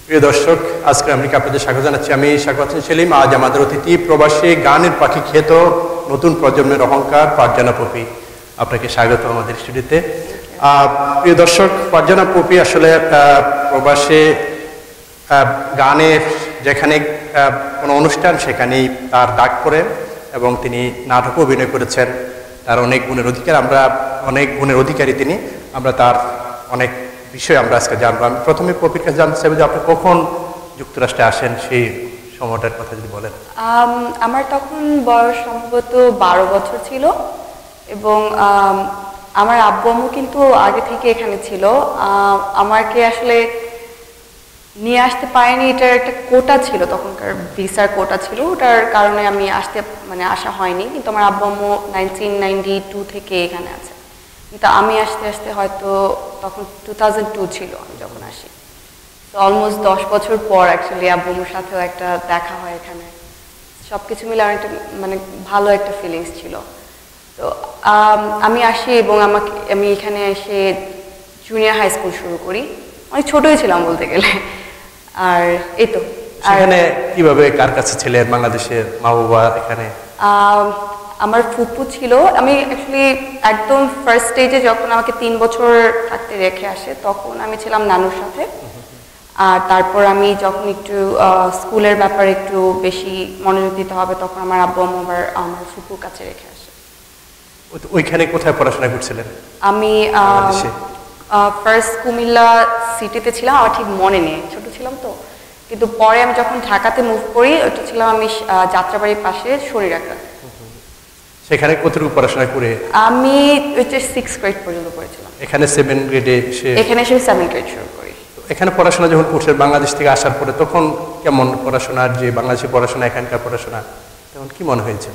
প্রিয় দর্শক, আজকে আমি আপনাদের স্বাগত জানাচ্ছি। আমি শাকওয়াত হোসেন সেলিম। আজ আমাদের অতিথি প্রবাসী গানের পাখি খ্যাত নতুন প্রজন্মের অহংকার ফারজানা পপি। আপনাকে স্বাগত আমাদের স্টুডিওতে। প্রিয় দর্শক, ফারজানা পপি আসলে প্রবাসে গানের যেখানে কোনো অনুষ্ঠান সেখানেই তার ডাক পড়ে এবং তিনি নাটকও অভিনয় করেছেন। তার অনেক গুণের অধিকারী তিনি। আমরা তার অনেক বিষয় আমরা আজকে জানবো। আমি প্রথমে পপির কাছে জানতে চাইবো যে আপনি কখন যুক্তরাষ্ট্রে আসেন, সেই সময়টার কথা যদি বলেন। আমার তখন বয়স সম্ভবত 12 বছর ছিল এবং আমার আব্বু আম্মু কিন্তু আগে থেকে এখানে ছিল। আমাকে আসলে নিয়ে আসতে পারেনি, এটার একটা কোটা ছিল, তখনকার ভিসার কোটা ছিল, ওটার কারণে আমি আসা হয়নি। কিন্তু আমার আব্বু আম্মু 1992 থেকে এখানে আছে, কিন্তু আমি আসতে আসতে হয়তো তখন 2002 ছিল আমি যখন আসি। তো অলমোস্ট 10 বছর পর অ্যাকচুয়ালি আব্বু আম্মুর সাথেও একটা দেখা হয় এখানে। সব কিছু মিলে অনেকটা ভালো একটা ফিলিংস ছিল। তো আমি আসি এবং আমি এখানে এসে জুনিয়র হাই স্কুল শুরু করি। অনেক ছোটই ছিলাম বলতে গেলে। আর এই তো সেখানে কিভাবে কার কাছে ছিলেন? বাংলাদেশের মা বাবা এখানে? আমার ফুপু ছিল। আমি অ্যাকচুয়ালি একদম ফার্স্ট স্টেজে যখন আমাকে 3 বছর থাকতে রেখে আসে তখন আমি ছিলাম নানুর সাথে। আর তারপর আমি যখন একটু স্কুলের ব্যাপারে একটু বেশি মনোযোগ দিতে হবে তখন আমার আব্বু আম্মু আবার আমার ফুপুর কাছে রেখে আসে। ওইখানে কোথায় পড়াশোনা করছিলেন? আমি ফার্স্ট কুমিল্লা সিটিতে ছিলাম, আমার ঠিক মনে নেই, ছোট ছিলাম তো। কিন্তু পরে আমি যখন ঢাকাতে মুভ করি, ওটা ছিলাম আমি যাত্রাবাড়ির পাশে শরীরাকড়া। সেখানে কতটুকু পড়াশোনা করে? আমি 6 গ্রেড পর্যন্ত পড়েছিলাম। এখানে 7 গ্রেডে এখানে এসে 7 গ্রেড শুরু করি। এখানে পড়াশোনা যখন করছেন বাংলাদেশ থেকে আসার পরে, তখন কেমন পড়াশোনার যে বাংলাদেশের পড়াশোনা এখানকার পড়াশোনা তখন কি মনে হয়েছে?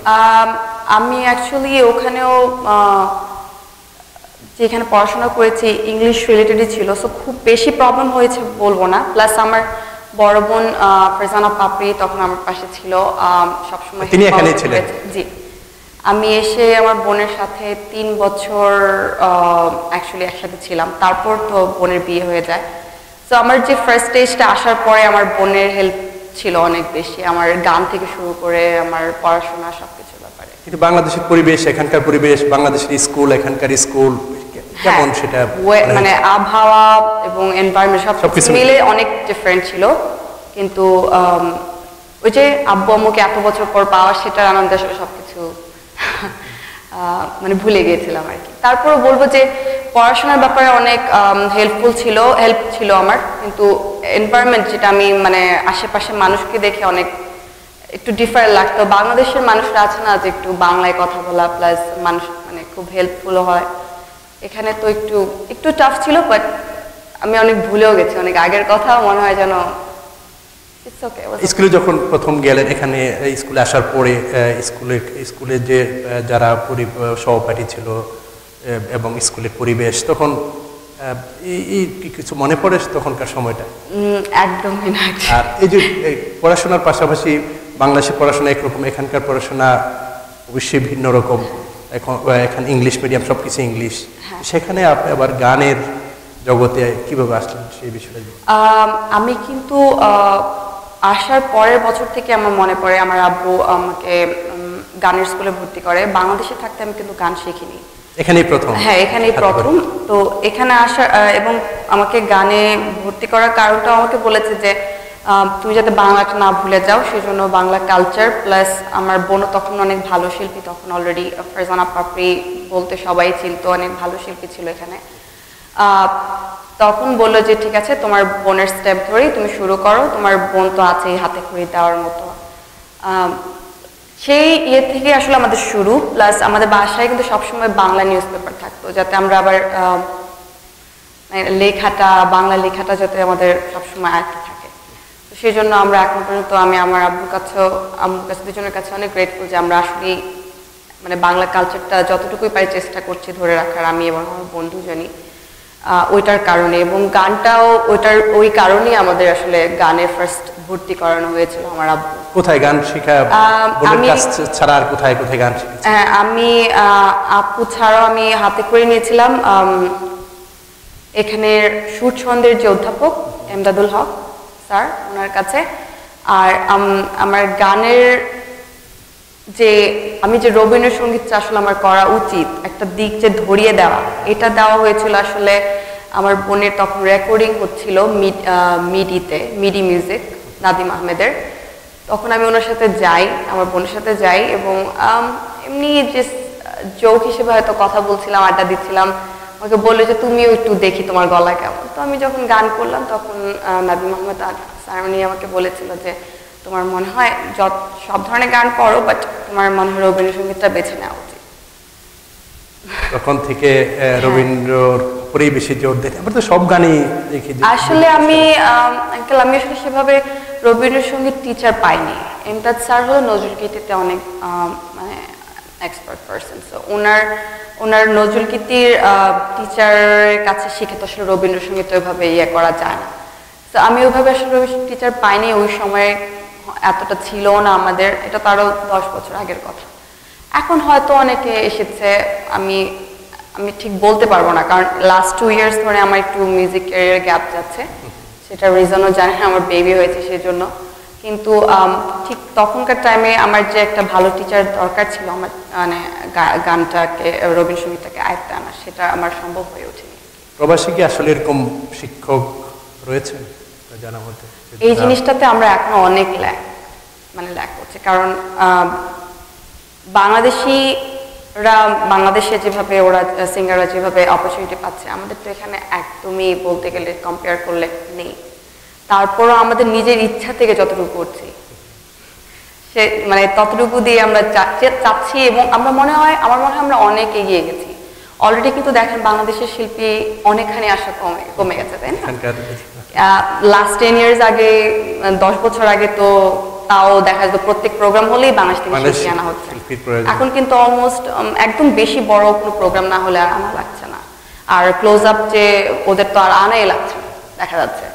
আমি অ্যাকচুয়ালি ওখানেও যেখানে পড়াশোনা করেছি ইংলিশ রিলেটেডই ছিল, সো খুব বেশি প্রবলেম হয়েছে বলবো না। প্লাস আমার বড় বোন ফারজানা পাপড়ি তখন আমার পাশে ছিল, সবসময় তিনি এখানেই ছিলেন? জি। আমি এসে আমার বোনের সাথে 3 বছর অ্যাকচুয়ালি একসাথে ছিলাম। তারপর তো বোনের বিয়ে হয়ে যায়। তো আমার যে ফার্স্ট স্টেজটা আসার পরে আমার বোনের হেল্প ছিল অনেক বেশি, আমার গান থেকে শুরু করে আমার পড়াশোনা সবকিছু ব্যাপারে। কিন্তু বাংলাদেশের পরিবেশ, এখানকার পরিবেশ, বাংলাদেশের স্কুল, এখানকার স্কুল কেমন সেটা মানে আবহাওয়া এবং এনভায়রনমেন্ট সবকিছু মিলে অনেক ডিফারেন্ট ছিল। কিন্তু ওই যে আব্বু আম্মুকে এত বছর পর পাওয়া, সেটার আনন্দে আসলে সবকিছু ভুলে গিয়েছিলাম আর কি। তারপরও বলবো যে পড়াশোনার ব্যাপারে অনেক হেল্প ছিল আমার। কিন্তু এনভায়রনমেন্ট যেটা আমি আশেপাশে মানুষকে দেখে অনেক একটু ডিফারেন্ট লাগতো। বাংলাদেশের মানুষরা আছে না যে একটু বাংলায় কথা বলা, প্লাস মানুষ খুব হেল্পফুলও হয়। এখানে তো একটু টাফ ছিল, বাট আমি অনেক ভুলেও গেছি, অনেক আগের কথা মনে হয় যেন। স্কুলে যখন প্রথম গেলেন, এখানে স্কুলে আসার পরে স্কুলে যে যারা সহপাঠী ছিল এবং স্কুলের পরিবেশ, তখন কিছু মনে পড়ে তখনকার সময়টা? একদমই না। আর এই যে পড়াশোনার পাশাপাশি বাংলাদেশের পড়াশোনা একরকম, এখানকার পড়াশোনা অবশ্যই ভিন্ন রকম। এখন ইংলিশ মিডিয়াম, সবকিছু ইংলিশ। সেখানে আপনি আবার গানের জগতে কিভাবে আসলেন সেই বিষয়টা? আমি কিন্তু আসার পরের বছর থেকে আমার মনে পড়ে আমার আব্বু আমাকে গানের স্কুলে ভর্তি করে। বাংলাদেশে থাকতে আমি কিন্তু গান শিখিনি, এখানেই প্রথম। হ্যাঁ, এখানেই প্রথম। তো এখানে আসা এবং আমাকে গানে ভর্তি করার কারণটা আমাকে বলেছে যে তুমি যাতে বাংলাটা না ভুলে যাও, সেই জন্য বাংলা কালচার, প্লাস আমার বোনও তখন অনেক ভালো শিল্পী, তখন অলরেডি ফারজানা পাপড়ি বলতে সবাই চিনতো, অনেক ভালো শিল্পী ছিল এখানে। তখন বললো যে ঠিক আছে, তোমার বোনের স্টেপ ধরেই তুমি শুরু করো, তোমার বোন তো আছেই হাতে খড়ি দেওয়ার মতো। সেই থেকে আসলে আমাদের শুরু। প্লাস আমাদের বাসায় কিন্তু সবসময় বাংলা নিউজ পেপার থাকতো, যাতে আমরা আবার বাংলা লেখাটা যাতে আমাদের সবসময় আয়ত্তে থাকে। তো সেই জন্য আমরা এখন পর্যন্ত আমি আমার আম্মুর কাছে দুজনের কাছে অনেক গ্রেটফুল যে আমরা আসলে বাংলা কালচারটা যতটুকুই পাই চেষ্টা করছি ধরে রাখার, আমি এবং আমার বন্ধু জানি। ওইটার কারণে এবং গানটাও ওই কারণেই আমাদের আসলে গানে ফার্স্ট ভর্তি করানো হয়েছিল আমার আব্বু। কোথায় গান শেখা ছাড়া আর কোথায় কোথায় গান শিখেছেন? আমি আপু ছাড়াও আমি হাতে করে নিয়েছিলাম এখানের সুর ছন্দের যে অধ্যাপক এমদাদুল হক স্যার, ওনার কাছে। আর আমার গানের যে আমি যে রবীন্দ্রসঙ্গীতটা আসলে আমার করা উচিত, একটা দিক যে ধরিয়ে দেওয়া, এটা দেওয়া হয়েছিল আসলে আমার বোনের তখন রেকর্ডিং হচ্ছিল মিডি মিউজিক নাদিম আহমেদের। তখন আমি ওনার সাথে যাই, আমার বোনের সাথে যাই, এবং এমনি যে জোক হিসেবে হয়তো কথা বলছিলাম, আড্ডা দিচ্ছিলাম। আমাকে বললো যে তুমিও একটু দেখি তোমার গলা কেমন। তো আমি যখন গান করলাম তখন নাদিম আহমেদ স্যার উনি আমাকে বলেছিল যে তোমার মনে হয় সব ধরনের গান করো, বাট তোমার মনে হয় রবীন্দ্রসঙ্গীতটা বেছে নেওয়া উচিত। তখন থেকে রবীন্দ্রর উপরেই বেশি জোর দেন। আমরা তো সব গানই দেখি। আসলে আমি আসলে সেভাবে রবীন্দ্রসঙ্গীত টিচার পাইনি। এমদাদ স্যার হলো নজরুলগীতিতে অনেক মানে এক্সপার্ট পারসন। সো ওনার নজরুলগীতির টিচারের কাছে শিখে তো আসলে রবীন্দ্রসঙ্গীত ওইভাবে ইয়ে করা যায় না। তো আমি ওইভাবে আসলে টিচার পাইনি, ওই সময়ে এতটা ছিল না আমাদের। এটা তো আরও 10 বছর আগের কথা। এখন হয়তো অনেকে এসেছে, আমি ঠিক বলতে পারবো না, কারণ লাস্ট 2 ইয়ার্স ধরে আমার একটু মিউজিক ক্যারিয়ার গ্যাপ যাচ্ছে। সেটা রিজনও জানি, আমার বেবি হয়েছে সেই জন্য। কিন্তু ঠিক তখনকার টাইমে আমার যে একটা ভালো টিচার দরকার ছিল, আমার মানে গানটাকে রবীন্দ্রসঙ্গীতটাকে আয়ত্তে আনা, সেটা আমার সম্ভব হয়ে ওঠেনি। প্রবাসী কি আসলে এরকম শিক্ষক রয়েছে জানা মতে? এই জিনিসটাতে আমরা এখন অনেক ল্যাক করছি, কারণ বাংলাদেশে যেভাবে ওরা সিঙ্গাররা যেভাবে অপরচুনিটি পাচ্ছে, আমাদের তো এখানে একদমই বলতে গেলে কম্পেয়ার করলে নেই। তারপরও আমাদের নিজের ইচ্ছা থেকে যতটুকু করছি, সে মানে ততটুকু দিয়ে আমরা চাচ্ছি, এবং আমার মনে হয় আমরা অনেক এগিয়ে গেছি অলরেডি। কিন্তু দেখেন বাংলাদেশের শিল্পী অনেকখানি আশা কমে গেছে, তাই না? লাস্ট 10 ইয়ার্স আগে, 10 বছর আগে তো তাও দেখা যেত প্রত্যেক প্রোগ্রাম হলেই বাংলাদেশ থেকে শিল্পী আনা হচ্ছে। এখন কিন্তু অলমোস্ট একদম বেশি বড় কোনো প্রোগ্রাম না হলে আর আনা লাগছে না। আর ক্লোজ আপ যে ওদের তো আর আনাই লাগছে না দেখা যাচ্ছে,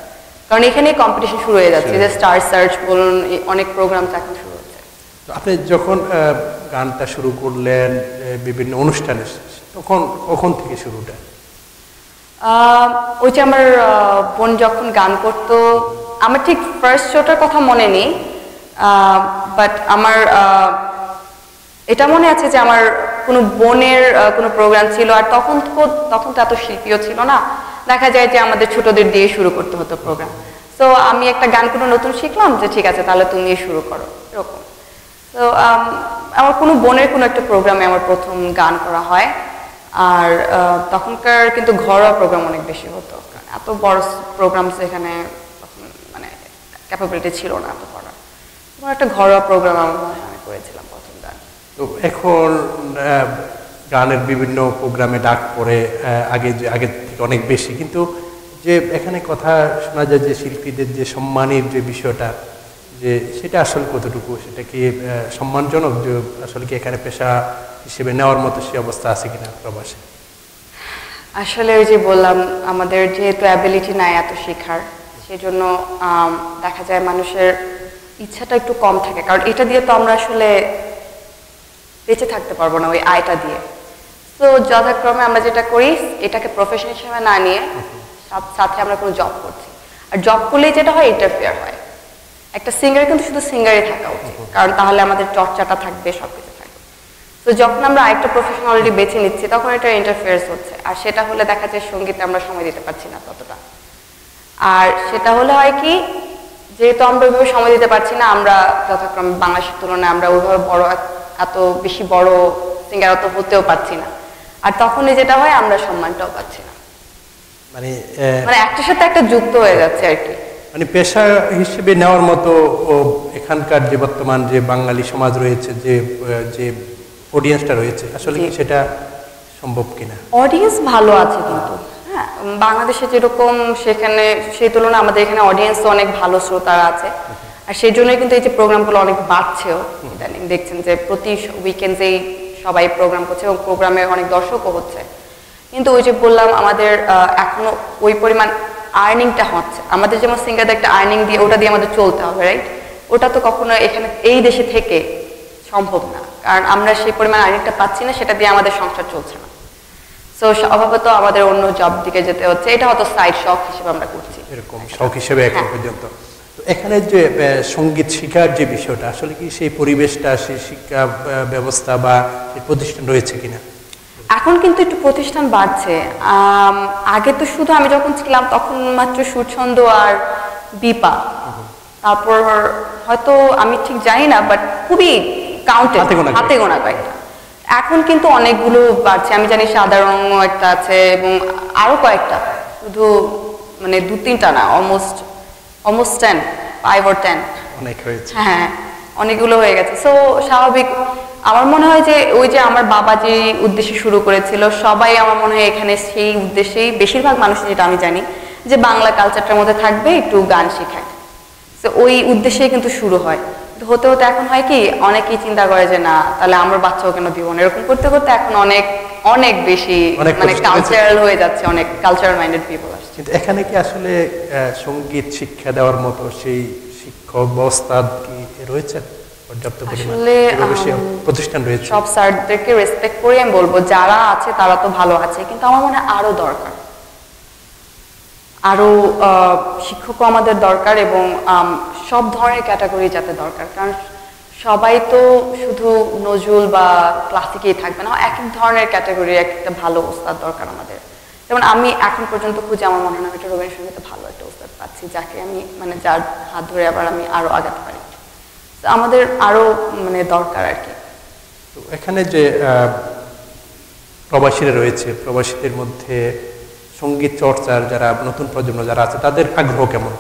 কারণ এখানেই কম্পিটিশন শুরু হয়ে যাচ্ছে। যে স্টার সার্চ বলুন, অনেক প্রোগ্রাম এখন শুরু হচ্ছে। আপনি যখন গানটা শুরু করলেন বিভিন্ন অনুষ্ঠানে, কখন থেকে শুরুটা? ওই যে আমার বোন যখন গান করতো, আমার ঠিক ফার্স্ট শোটার কথা মনে নেই, বাট আমার এটা মনে আছে যে আমার কোনো বোনের কোনো প্রোগ্রাম ছিল, আর তখন তো এত শিল্পীও ছিল না। দেখা যায় যে আমাদের ছোটদের দিয়ে শুরু করতে হতো প্রোগ্রাম। তো আমি একটা গান কোনো নতুন শিখলাম, যে ঠিক আছে তাহলে তুমি শুরু করো, এরকম। তো আমার কোনো বোনের কোনো একটা প্রোগ্রামে আমার প্রথম গান করা হয়। আর তখনকার কিন্তু ঘরোয়া প্রোগ্রাম অনেক বেশি হতো, এত বড় প্রোগ্রাম এখানে মানে ক্যাপাবিলিটি ছিল না এত করার। একটা ঘরোয়া প্রোগ্রাম আমার মনে হয় আমি করেছিলাম প্রথম গান। তো এখন গানের বিভিন্ন প্রোগ্রামে ডাক পড়ে আগে থেকে অনেক বেশি, কিন্তু যে এখানে কথা শোনা যায় যে শিল্পীদের যে সম্মানের যে বিষয়টা, যে সেটা আসলে কতটুকু, সেটা কি সম্মানজনক, যে আসলে কি এখানে পেশা হিসেবে নেওয়ার মতো সে অবস্থা আছে কিনা প্রবাসে? আসলে ওই যে বললাম, আমাদের যেহেতু অ্যাবিলিটি নাই এত শেখার, সেজন্য দেখা যায় মানুষের ইচ্ছাটা একটু কম থাকে, কারণ এটা দিয়ে তো আমরা আসলে বেঁচে থাকতে পারবো না ওই আয়টা দিয়ে। তো যথাক্রমে আমরা যেটা করি, এটাকে প্রফেশন হিসেবে না নিয়ে সাথে আমরা কোনো জব করছি। আর জব করলেই যেটা হয়, ইন্টারফেয়ার হয়। একটা সিঙ্গার কিন্তু শুধু সিঙ্গারই থাকা উচিত, কারণ তাহলে আমাদের চর্চাটা থাকবে, সবকিছু থাকবে। তো যখন আমরা আরেকটা প্রফেশন অলরেডি বেছে নিচ্ছি, তখন এটা ইন্টারফেয়ার্স হচ্ছে। আর সেটা হলে দেখা যায় সঙ্গীতে আমরা সময় দিতে পারছি না ততটা। আর সেটা হলে হয় কি, যেহেতু আমরা ওইভাবে সময় দিতে পারছি না, আমরা যথাক্রমে বাংলাদেশের তুলনায় আমরা ওইভাবে এত বেশি বড় সিঙ্গার অত হতেও পারছি না। আর তখনই যেটা হয়, আমরা সম্মানটাও পাচ্ছি না, মানে একটার সাথে একটা যুক্ত হয়ে যাচ্ছে আর কি। মানে পেশা হিসেবে নেওয়ার মতো এখানকার যে বর্তমান যে বাঙালি সমাজ রয়েছে, যে অডিয়েন্সটা রয়েছে, আসলে কি সেটা সম্ভব কিনা? অডিয়েন্স ভালো আছে, কিন্তু হ্যাঁ, বাংলাদেশে যেরকম সেখানে সেই তুলনায় আমাদের এখানে অডিয়েন্স অনেক ভালো, শ্রোতারা আছে। আর সেই জন্যই কিন্তু এই যে প্রোগ্রামগুলো অনেক বাড়ছেও ইদানিং। দেখছেন যে প্রতি উইকেন্ডেই সবাই প্রোগ্রাম করছে, এবং প্রোগ্রামে অনেক দর্শকও হচ্ছে। কিন্তু ওই যে বললাম, আমাদের এখনো ওই পরিমাণ আর্নিংটা হচ্ছে। আমাদের যেমন সিঙ্গারদের একটা আর্নিং দিয়ে, ওটা দিয়ে আমাদের চলতে হবে, রাইট? ওটা তো কখনো এখানে এই দেশে থেকে সম্ভব না, কারণ আমরা সেই পরিমাণ আর্নিংটা পাচ্ছি না, সেটা দিয়ে আমাদের সংসার চলছে না। সো স্বভাবত আমাদের অন্য জব দিকে যেতে হচ্ছে। এটা হয়তো সাইড শখ হিসেবে আমরা করছি, এরকম শখ হিসেবে এখন পর্যন্ত। তো এখানে যে সঙ্গীত শিক্ষার যে বিষয়টা আসলে কি সেই পরিবেশটা সেই শিক্ষা ব্যবস্থা বা সেই প্রতিষ্ঠান রয়েছে কিনা? এখন কিন্তু একটু প্রতিষ্ঠান বাড়ছে। আগে তো শুধু আমি যখন ছিলাম তখন মাত্র সুরছন্দ আর বিপা, তারপর হয়তো আমি ঠিক জানি না, বাট খুবই কাউন্টেড, হাতে গোনা কয়েকটা। এখন কিন্তু অনেকগুলো বাড়ছে, আমি জানি সাদা রং একটা আছে এবং আরো কয়েকটা, শুধু মানে 2-3টা না, অলমোস্ট 10, 5 or 10 অনেক হয়েছে। হ্যাঁ, অনেকগুলো হয়ে গেছে। সো স্বাভাবিক, আমার মনে হয় যে ওই যে আমার বাবা যে উদ্দেশ্যে শুরু করেছিল, সবাই আমার মনে হয় এখানে সেই উদ্দেশ্যেই, বেশিরভাগ মানুষ যেটা আমি জানি যে বাংলা কালচারটার মধ্যে থাকবে, একটু গান শেখায়। তো ওই উদ্দেশ্যেই কিন্তু শুরু হয়। হতে হতে এখন হয় কি, অনেকেই চিন্তা করে যে না, তাহলে আমার বাচ্চাও কেন দিব না, এরকম করতে করতে এখন অনেক অনেক বেশি মানে কালচারাল হয়ে যাচ্ছে, অনেক কালচারাল মাইন্ডেড পিপল আসছে। কিন্তু এখানে কি আসলে সঙ্গীত শিক্ষা দেওয়ার মতো সেই শিক্ষক ব্যবস্থা কি রয়েছে পর্যাপ্ত পরিমাণে? প্রতিষ্ঠান রয়েছে। সব স্যারদেরকে রেসপেক্ট করে আমি বলবো, যারা আছে তারা তো ভালো আছে, কিন্তু আমার মনে হয় আরো দরকার, আরো শিক্ষকও আমাদের দরকার, এবং সব ধরনের ক্যাটাগরি যাতে দরকার। কারণ সবাই তো শুধু নজরুল বা ক্লাসিকেই থাকবে না, এক এক ধরনের ক্যাটাগরি একটা ভালো ওস্তাদ দরকার আমাদের। যেমন আমি এখন পর্যন্ত খুঁজে আমার মনে হয় একটা রবীন্দ্রসঙ্গীতে ভালো একটা ওস্তাদ পাচ্ছি, যাকে আমি মানে যার হাত ধরে আবার আমি আরো আগাতে পারি। আমাদের আরো মানে দরকার আর কি। তো এখানে যে প্রবাসীরা রয়েছে, প্রবাসীদের মধ্যে সঙ্গীত চর্চার যারা নতুন প্রজন্ম যারা আছে, তাদের আগ্রহ কেমন?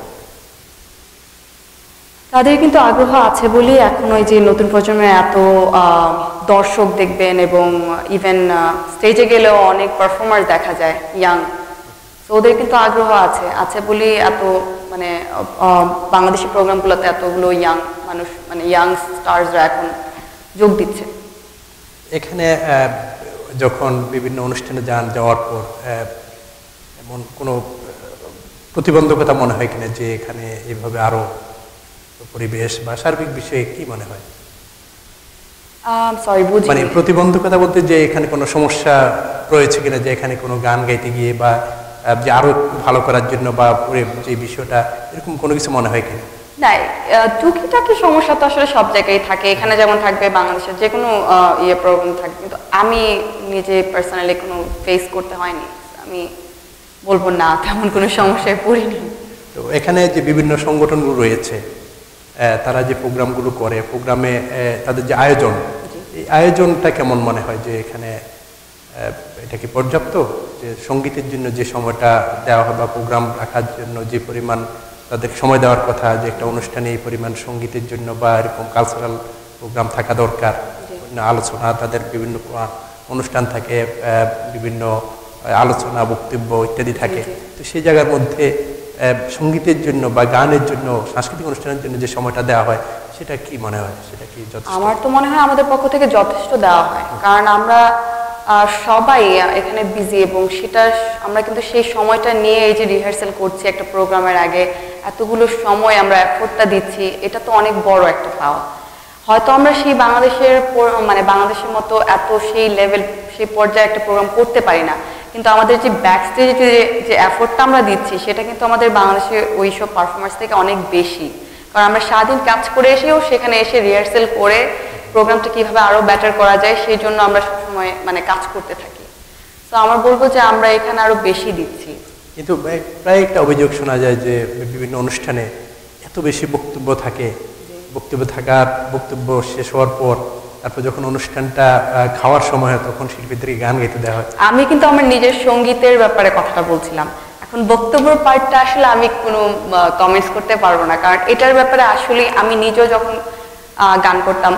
তাদের কিন্তু আগ্রহ আছে বলেই এখন ওই যে নতুন প্রজন্মের এত দর্শক দেখবেন, এবং ইভেন স্টেজে গেলেও অনেক পারফর্মার দেখা যায় ইয়াং। তো ওদের কিন্তু আগ্রহ আছে বলেই এত মানে বাংলাদেশি প্রোগ্রামগুলোতে এতগুলো ইয়াং মানুষ, মানে ইয়াং স্টারসরা এখন যোগ দিচ্ছে। এখানে যখন বিভিন্ন অনুষ্ঠানে যাওয়ার পর এমন কোনো প্রতিবন্ধকতা মনে হয় কিনা যে এখানে এইভাবে আরো পরিবেশ বা সার্বিক বিষয়ে কি মনে হয়? সরি, বুঝি মানে প্রতিবন্ধকতা বলতে যে এখানে কোনো সমস্যা রয়েছে কিনা, যে এখানে কোনো গান গাইতে গিয়ে বা যে আরো ভালো করার জন্য বা যে বিষয়টা, এরকম কোনো কিছু মনে হয় কিনা? না, টুকিটাকি সমস্যা তো আসলে সব জায়গায় থাকে, এখানে যেমন থাকবে বাংলাদেশের যে কোনো প্রবলেম থাকবে, কিন্তু আমি নিজে পার্সোনালি কোনো ফেস করতে হয়নি, আমি বলবো না তেমন কোনো সমস্যায় পড়িনি। তো এখানে যে বিভিন্ন সংগঠনগুলো রয়েছে, তারা যে প্রোগ্রামগুলো করে, প্রোগ্রামে তাদের যে আয়োজন, এই আয়োজনটা কেমন মনে হয়? যে এখানে এটা কি পর্যাপ্ত, যে সঙ্গীতের জন্য যে সময়টা দেওয়া হয় বা প্রোগ্রাম রাখার জন্য যে পরিমাণ তাদের সময় দেওয়ার কথা, যে একটা অনুষ্ঠানে এই পরিমাণ সঙ্গীতের জন্য বা এরকম কালচারাল প্রোগ্রাম থাকা দরকার, আলোচনা, তাদের বিভিন্ন অনুষ্ঠান থাকে, বিভিন্ন আলোচনা, বক্তব্য ইত্যাদি থাকে। তো সেই জায়গার মধ্যে সঙ্গীতের জন্য বা গানের জন্য, সাংস্কৃতিক অনুষ্ঠানের জন্য যে সময়টা দেওয়া হয়, সেটা কি মনে হয়? সেটা কি যথেষ্ট? আমার তো মনে হয় আমাদের পক্ষ থেকে যথেষ্ট দেওয়া হয়, কারণ আমরা সবাই এখানে বিজি, এবং সেটা আমরা কিন্তু সেই সময়টা নিয়ে এই যে রিহার্সাল করছি একটা প্রোগ্রামের আগে, এতগুলো সময় আমরা এফোর্টটা দিচ্ছি, এটা তো অনেক বড় একটা পাওয়া। হয়তো আমরা সেই মানে বাংলাদেশের মতো এত সেই লেভেল, সেই পর্যায়ে একটা প্রোগ্রাম করতে পারি না, কিন্তু আমাদের যে ব্যাক স্টেজে যে এফোর্টটা আমরা দিচ্ছি, সেটা কিন্তু আমাদের বাংলাদেশের ওই সব পারফরমেন্স থেকে অনেক বেশি। কারণ আমরা সারাদিন কাজ করে এসেও সেখানে এসে রিহার্সাল করে প্রোগ্রামটা কিভাবে আরো বেটার করা যায়, সেই জন্য আমরা সবসময় মানে কাজ করতে থাকি। তো আমার বলবো যে আমরা এখানে আরো বেশি দিচ্ছি। কিন্তু প্রায় একটা অভিযোগ শোনা যায় যে বিভিন্ন অনুষ্ঠানে এত বেশি বক্তব্য থাকে, বক্তব্য শেষ হওয়ার পর তারপর যখন অনুষ্ঠানটা খাওয়ার সময় হয়, তখন শিল্পীদেরকে গান গাইতে দেওয়া হয়। আমি কিন্তু আমার নিজের সঙ্গীতের ব্যাপারে কথাটা বলছিলাম, এখন বক্তব্যের পার্টটা আসলে আমি কোনো কমেন্টস করতে পারবো না, কারণ এটার ব্যাপারে আসলে আমি নিজেও যখন গান করতাম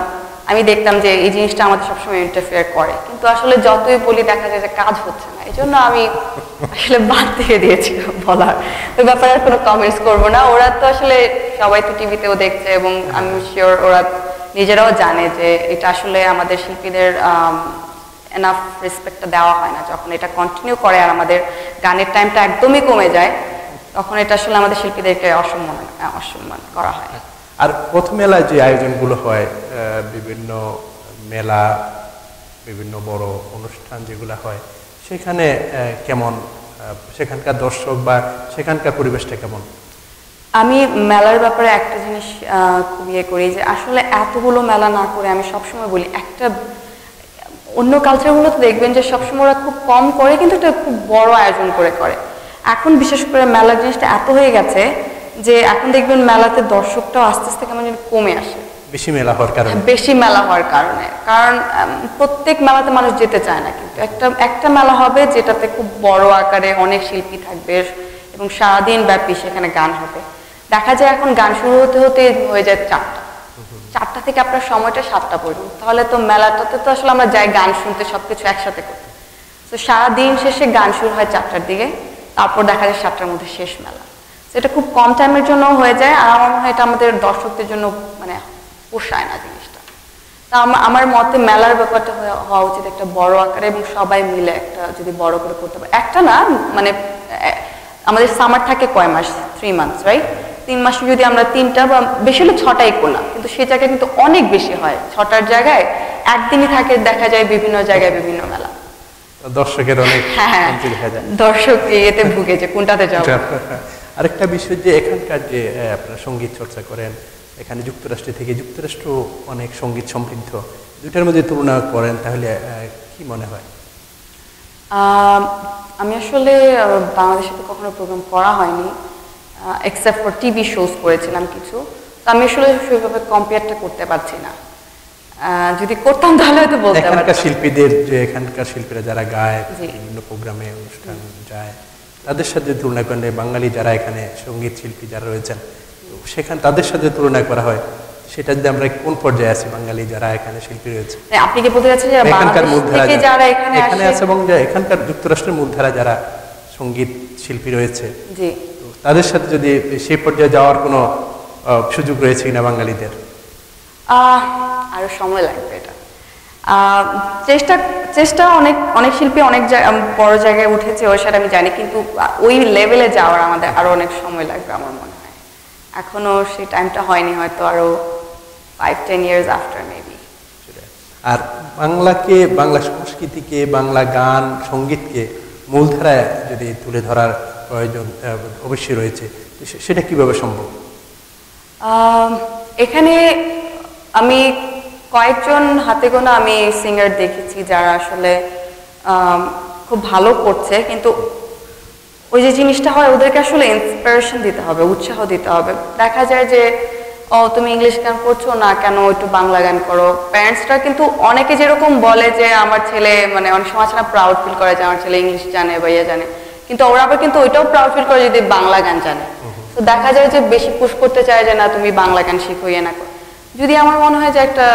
আমি দেখতাম যে এই জিনিসটা আমাদের সবসময় ইন্টারফেয়ার করে, কিন্তু আসলে যতই বলি দেখা যায় যে কাজ হচ্ছে না, এই জন্য আমি আসলে বাদ দিয়ে দিয়েছি বলার। ওই ব্যাপারে আর কোনো কমেন্টস করবো না। ওরা তো আসলে সবাই তো টিভিতেও দেখছে, এবং আমি শিওর ওরা নিজেরাও জানে যে এটা আসলে আমাদের শিল্পীদের এনাফ রেসপেক্টটা দেওয়া হয় না। যখন এটা কন্টিনিউ করে আর আমাদের গানের টাইমটা একদমই কমে যায়, তখন এটা আসলে আমাদের শিল্পীদেরকে অসম্মান করা হয়। আর প্রথম মেলায় যে আয়োজনগুলো হয়, বিভিন্ন মেলা, বিভিন্ন বড় অনুষ্ঠান যেগুলো হয়, সেখানে কেমন, সেখানকার দর্শক বা সেখানকার পরিবেশটা কেমন? আমি মেলার ব্যাপারে একটা জিনিস খুব ইয়ে করি যে আসলে এতগুলো মেলা না করে আমি সবসময় বলি একটা অন্য কালচারগুলোতে দেখবেন যে সবসময় ওরা খুব কম করে কিন্তু এটা খুব বড় আয়োজন করে করে। এখন বিশেষ করে মেলার জিনিসটা এত হয়ে গেছে যে এখন দেখবেন মেলাতে দর্শকটাও আস্তে আস্তে কেমন যেন কমে আসে বেশি মেলা হওয়ার কারণে। বেশি মেলা হওয়ার কারণে, কারণ প্রত্যেক মেলাতে মানুষ যেতে চায় না, কিন্তু একটা মেলা হবে যেটাতে খুব বড় আকারে অনেক শিল্পী থাকবে এবং সারাদিন ব্যাপী সেখানে গান হবে। দেখা যায় এখন গান শুরু হতে হতে হয়ে যায় 4টা থেকে আপনার সময়টা 7টা পর্যন্ত, তাহলে তো মেলাটাতে তো আসলে আমরা যাই গান শুনতে সবকিছু একসাথে করতে। তো সারাদিন শেষে গান শুরু হয় 4টার দিকে, তারপর দেখা যায় 7টার মধ্যে শেষ মেলা। তো এটা খুব কম টাইমের জন্য হয়ে যায়, আর আমার মনে হয় এটা আমাদের দর্শকদের জন্য মানে পোষায় না জিনিসটা। তা আমার মতে মেলার ব্যাপারটা হওয়া উচিত একটা বড় আকারে এবং সবাই মিলে একটা যদি বড় করে করতে পারে। একটা না মানে আমাদের সামার থাকে কয় মাস, 3 months, রাইট? 3 মাসে যদি আমরা 3টা বা বেশি হলে 6টাই করলাম, কিন্তু সেই জায়গায় কিন্তু অনেক বেশি হয়। 6টার জায়গায় একদিনই থাকে, দেখা যায় বিভিন্ন জায়গায় বিভিন্ন মেলা, দর্শকের অনেক দর্শক এতে ভুগে যে কোনটাতে যাবো। আরেকটা বিষয় যে এখানকার যে আপনারা সঙ্গীত চর্চা করেন, এখানে যুক্তরাষ্ট্র থেকে যুক্তরাষ্ট্র অনেক সঙ্গীত সমৃদ্ধ, দুইটার মধ্যে তুলনা করেন তাহলে কি মনে হয়? আমি আসলে বাংলাদেশে তো কখনো প্রোগ্রাম করা হয়নি, এক্সেপ্ট ফর টিভি শোজ করেছিলাম কিছু, তো আমি আসলে সেইভাবে কম্পেয়ারটা করতে পারছি না। যদি করতাম তাহলে হয়তো বলতে পারতাম। এখানকার শিল্পীদের যে এখানকার শিল্পীরা যারা গায়, বিভিন্ন প্রোগ্রামে অনুষ্ঠান যায়, তাদের সাথে তুলনা করলে বাঙালি যারা এখানে সঙ্গীত শিল্পী যারা রয়েছেন সেখানে তাদের সাথে তুলনা করা হয়, সেটা যদি আমরা কোন পর্যায়ে আছি বাঙালি যারা এখানে শিল্পী রয়েছে? আপনি কি বলতে চাচ্ছেন যে এখানকার মূলধারা যারা এখানে আছে এবং এখানকার যুক্তরাষ্ট্রের মূলধারা যারা সঙ্গীত শিল্পী রয়েছে, জি, তাদের সাথে যদি সেই পর্যায়ে যাওয়ার কোনো সুযোগ রয়েছে কিনা বাঙালিদের? আরো সময় লাগবে এটা। চেষ্টা অনেক শিল্পী অনেক বড় জায়গায় উঠেছে, ওর সাথে আমি জানি, কিন্তু ওই লেভেলে যাওয়ার আমাদের আরো অনেক সময় লাগবে আমার মনে হয়। এখনো সেই টাইমটা হয়নি, হয়তো আরো 5-10 years after maybe। আর বাংলাকে, বাংলা সংস্কৃতিকে, বাংলা গান সঙ্গীতকে মূলধারায় যদি তুলে ধরার প্রয়োজন অবশ্যই রয়েছে, সেটা কিভাবে সম্ভব? এখানে আমি কয়েকজন হাতে গোনা আমি সিঙ্গার দেখেছি যারা আসলে খুব ভালো করছে, কিন্তু ওই যে জিনিসটা হয় ওদেরকে আসলে ইন্সপিরেশন দিতে হবে, উৎসাহ দিতে হবে। দেখা যায় যে তুমি ইংলিশ গান করছো না, কেন একটু বাংলা গান করো। প্যারেন্টসরা কিন্তু অনেকে যেরকম বলে যে আমার ছেলে, মানে অনেক সময় আছে না, প্রাউড ফিল করে যে আমার ছেলে ইংলিশ জানে বা ইয়ে জানে, কিন্তু ওরা আবার কিন্তু ওইটাও প্রাউড ফিল করে যদি বাংলা গান জানে। তো দেখা যায় যে বেশি পুশ করতে চায় যে না তুমি বাংলা গান শিখো, ইয়ে না করো। যদি আমার মনে হয় যে একটা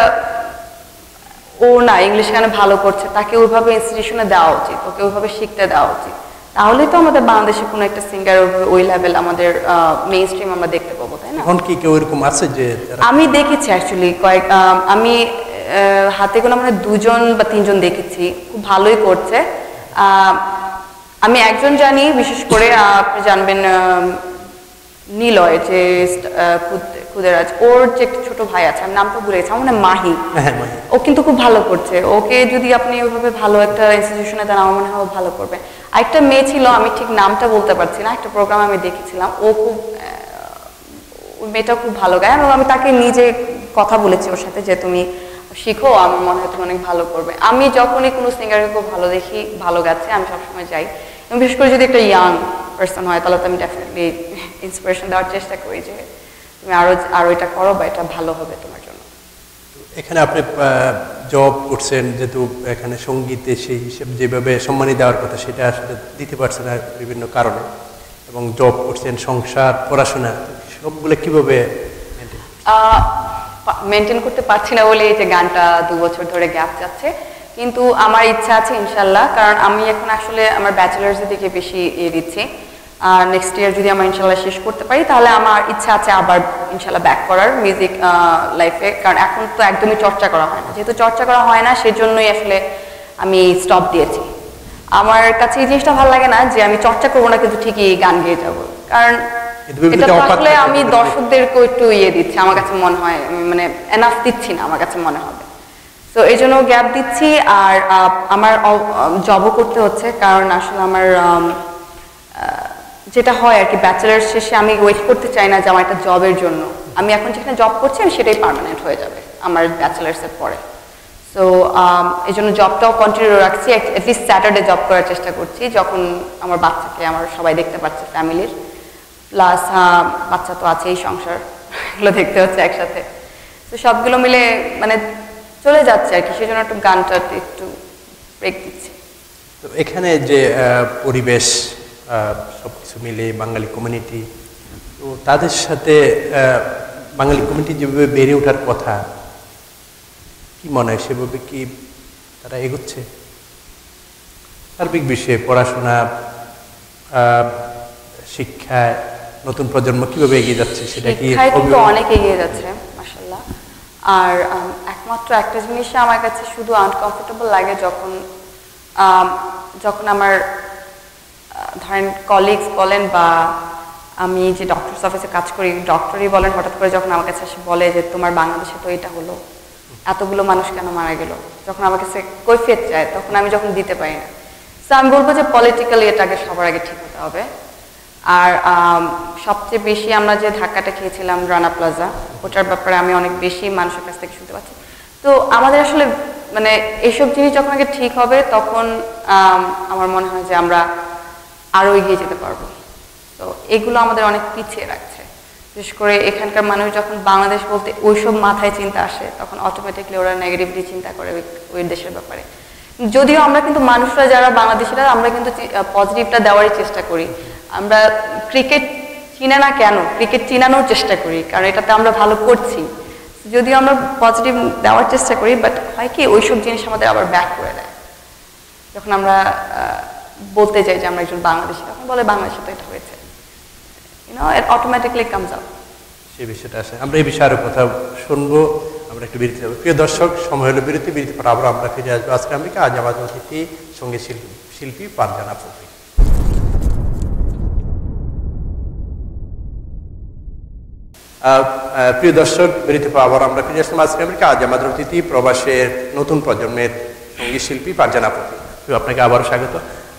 ও না ইংলিশ গানে ভালো করছে, তাকে ওইভাবে ইনস্টিটিউশনে দেওয়া উচিত, ওকে ওইভাবে শিখতে দেওয়া উচিত, তাহলেই তো আমাদের বাংলাদেশে কোনো একটা সিঙ্গার ওই লেভেল আমাদের মেইন স্ট্রিম আমরা দেখতে পাবো, তাই না? এখন কি কেউ এরকম আছে যে? আমি দেখেছি অ্যাকচুয়ালি আমি হাতে গোনা মানে 2জন বা 3জন দেখেছি, খুব ভালোই করছে। আমি একজন জানি বিশেষ করে, আপনি জানবেন নিলয়, যে খুদেরাজ, ওর যে একটা ছোট ভাই আছে, আমি নামটা ভুলে গেছি, আমার মনে হয় মাহি, ও কিন্তু খুব ভালো করছে। ওকে যদি আপনি ওইভাবে ভালো একটা ইনস্টিটিউশনে দেন, আমার মনে হয় ও ভালো করবে। আরেকটা মেয়ে ছিল, আমি ঠিক নামটা বলতে পারছি না, একটা প্রোগ্রাম আমি দেখেছিলাম, ও খুব, ওই মেয়েটা খুব ভালো গায়, এবং আমি তাকে নিজে কথা বলেছি ওর সাথে যে তুমি শিখো, আমার মনে হয় তুমি অনেক ভালো করবে। আমি যখনই কোনো সিঙ্গারকে খুব ভালো দেখি, ভালো গাচ্ছে, আমি সবসময় যাই, এবং বিশেষ করে যদি একটা ইয়াং পার্সন হয় তাহলে তো আমি ডেফিনেটলি ইন্সপিরেশন দেওয়ার চেষ্টা করি যে তুমি আরো এটা করো বা এটা ভালো হবে তোমার জন্য। এখানে আপনি জব করছেন, যেহেতু এখানে সঙ্গীতে সেই হিসেবে যেভাবে সম্মানী দেওয়ার কথা সেটা আসলে দিতে পারছেন না বিভিন্ন কারণে, এবং জব করছেন, সংসার, পড়াশোনা, সবগুলো কিভাবে মেনটেন করতে পারছি না বলে এই যে গানটা 2 বছর ধরে গ্যাপ যাচ্ছে। কিন্তু আমার ইচ্ছা আছে ইনশাল্লাহ, কারণ আমি এখন আসলে আমার ব্যাচেলার্সের দিকে বেশি দিচ্ছি। আর নেক্সট ইয়ার যদি আমরা ইনশাল্লাহ শেষ করতে পারি, তাহলে আমার ইচ্ছা আছে আবার ইনশাল্লাহ ব্যাক করার মিউজিক লাইফে, কারণ এখন তো একদমই চর্চা করা হয় না। যেহেতু চর্চা করা হয় না, সেজন্যই আসলে আমি স্টপ দিয়েছি। আমার কাছে এই জিনিসটা ভালো লাগে না যে আমি চর্চা করবো না কিন্তু ঠিকই গান গেয়ে যাবো, কারণ এটা আসলে আমি দর্শকদেরকে একটু দিচ্ছি, আমার কাছে মনে হয় মানে এনাফ দিচ্ছি না, আমার কাছে মনে হবে। তো এই জন্য গ্যাপ দিচ্ছি। আর আমার জবও করতে হচ্ছে, কারণ আসলে আমার যেটা হয় আর কি, ব্যাচেলার শেষে আমি ওয়েট করতে চাই না যে আমার একটা জবের জন্য। আমি এখন যেখানে জব করছি আমি সেটাই পার্মানেন্ট হয়ে যাবে আমার ব্যাচেলার্সের পরে। সো এই জন্য জবটাও কন্টিনিউ রাখছি, অ্যাটলিস্ট স্যাটারডে জব করার চেষ্টা করছি, যখন আমার বাচ্চাকে আমার সবাই দেখতে পাচ্ছে ফ্যামিলির, প্লাস বাচ্চা তো আছেই, সংসার এগুলো দেখতে হচ্ছে একসাথে। তো সবগুলো মিলে মানে চলে যাচ্ছে আর কি, সেই জন্য একটু গানটা একটু ব্রেক দিচ্ছি। তো এখানে যে পরিবেশ সব কিছু মিলে বাঙালি কমিউনিটি, তো তাদের সাথে বাঙালি কমিউনিটি যেভাবে বেড়ে ওঠার কথা, কি মনে হয় সেভাবে কি তারা এগোচ্ছে? সার্বিক বিষয়ে পড়াশোনা, শিক্ষায় নতুন প্রজন্ম কিভাবে এগিয়ে যাচ্ছে সেটা কি? শিক্ষায় কিন্তু অনেক এগিয়ে যাচ্ছে মাশাআল্লাহ। আর একমাত্র একটা জিনিসে আমার কাছে শুধু আনকমফোর্টেবল লাগে, যখন আমার ধরেন কলিগস বলেন বা আমি যে ডক্টরস অফিসে কাজ করি, ডক্টরই বলেন হঠাৎ করে যখন আমার কাছে এসে বলে যে তোমার বাংলাদেশে তো এটা হলো, এতগুলো মানুষ কেন মারা গেল, যখন আমার কাছে কৈফিয়ত চায় তখন আমি যখন দিতে পারি না। সো আমি বলবো যে পলিটিক্যালি এটাকে সবার আগে ঠিক হতে হবে। আর সবচেয়ে বেশি আমরা যে ধাক্কাটা খেয়েছিলাম রানা প্লাজা, ওটার ব্যাপারে আমি অনেক বেশি মানুষের কাছ থেকে শুনতে পাচ্ছি। তো আমাদের আসলে মানে এইসব জিনিস যখন আগে ঠিক হবে তখন আমার মনে হয় যে আমরা আরও এগিয়ে যেতে পারবো। তো এগুলো আমাদের অনেক পিছিয়ে রাখছে, বিশেষ করে এখানকার মানুষ যখন বাংলাদেশ বলতে ওইসব মাথায় চিন্তা আসে তখন অটোমেটিকলি ওরা নেগেটিভলি চিন্তা করে ওই দেশের ব্যাপারে। যদিও আমরা কিন্তু মানুষরা যারা বাংলাদেশিরা আমরা কিন্তু পজিটিভটা দেওয়ারই চেষ্টা করি। আমরা ক্রিকেট চিনে না কেন, ক্রিকেট চিনানোর চেষ্টা করি, কারণ এটাতে আমরা ভালো করছি। যদিও আমরা পজিটিভ দেওয়ার চেষ্টা করি, বাট হয় কি ওইসব জিনিস আমাদের আবার ব্যাক করে দেয়। যখন আমরা বলতে চাই যে আমরা একজন বাংলাদেশি, তখন বলে বাংলাদেশে তো এটা হয়েছে, it automatically comes out. সেই বিষয়টা আসে। আমরা এই বিষয়ে আরো কথা শুনবো, আমরা একটু বিরতি যাবো। প্রিয় দর্শক, সময় হলো বিরতি পর আবার আমরা ফিরে আসবো আজকে আমেরিকা। আজ আমাদের অতিথি সঙ্গীত শিল্পী পারজানা পপি। প্রিয় দর্শক, বিরতি পর আবার আমরা ফিরে আসলাম আজকে আমেরিকা। আজ আমাদের অতিথি প্রবাসের নতুন প্রজন্মের সঙ্গীত শিল্পী পারজানা পপি। আপনাকে আবারও স্বাগত।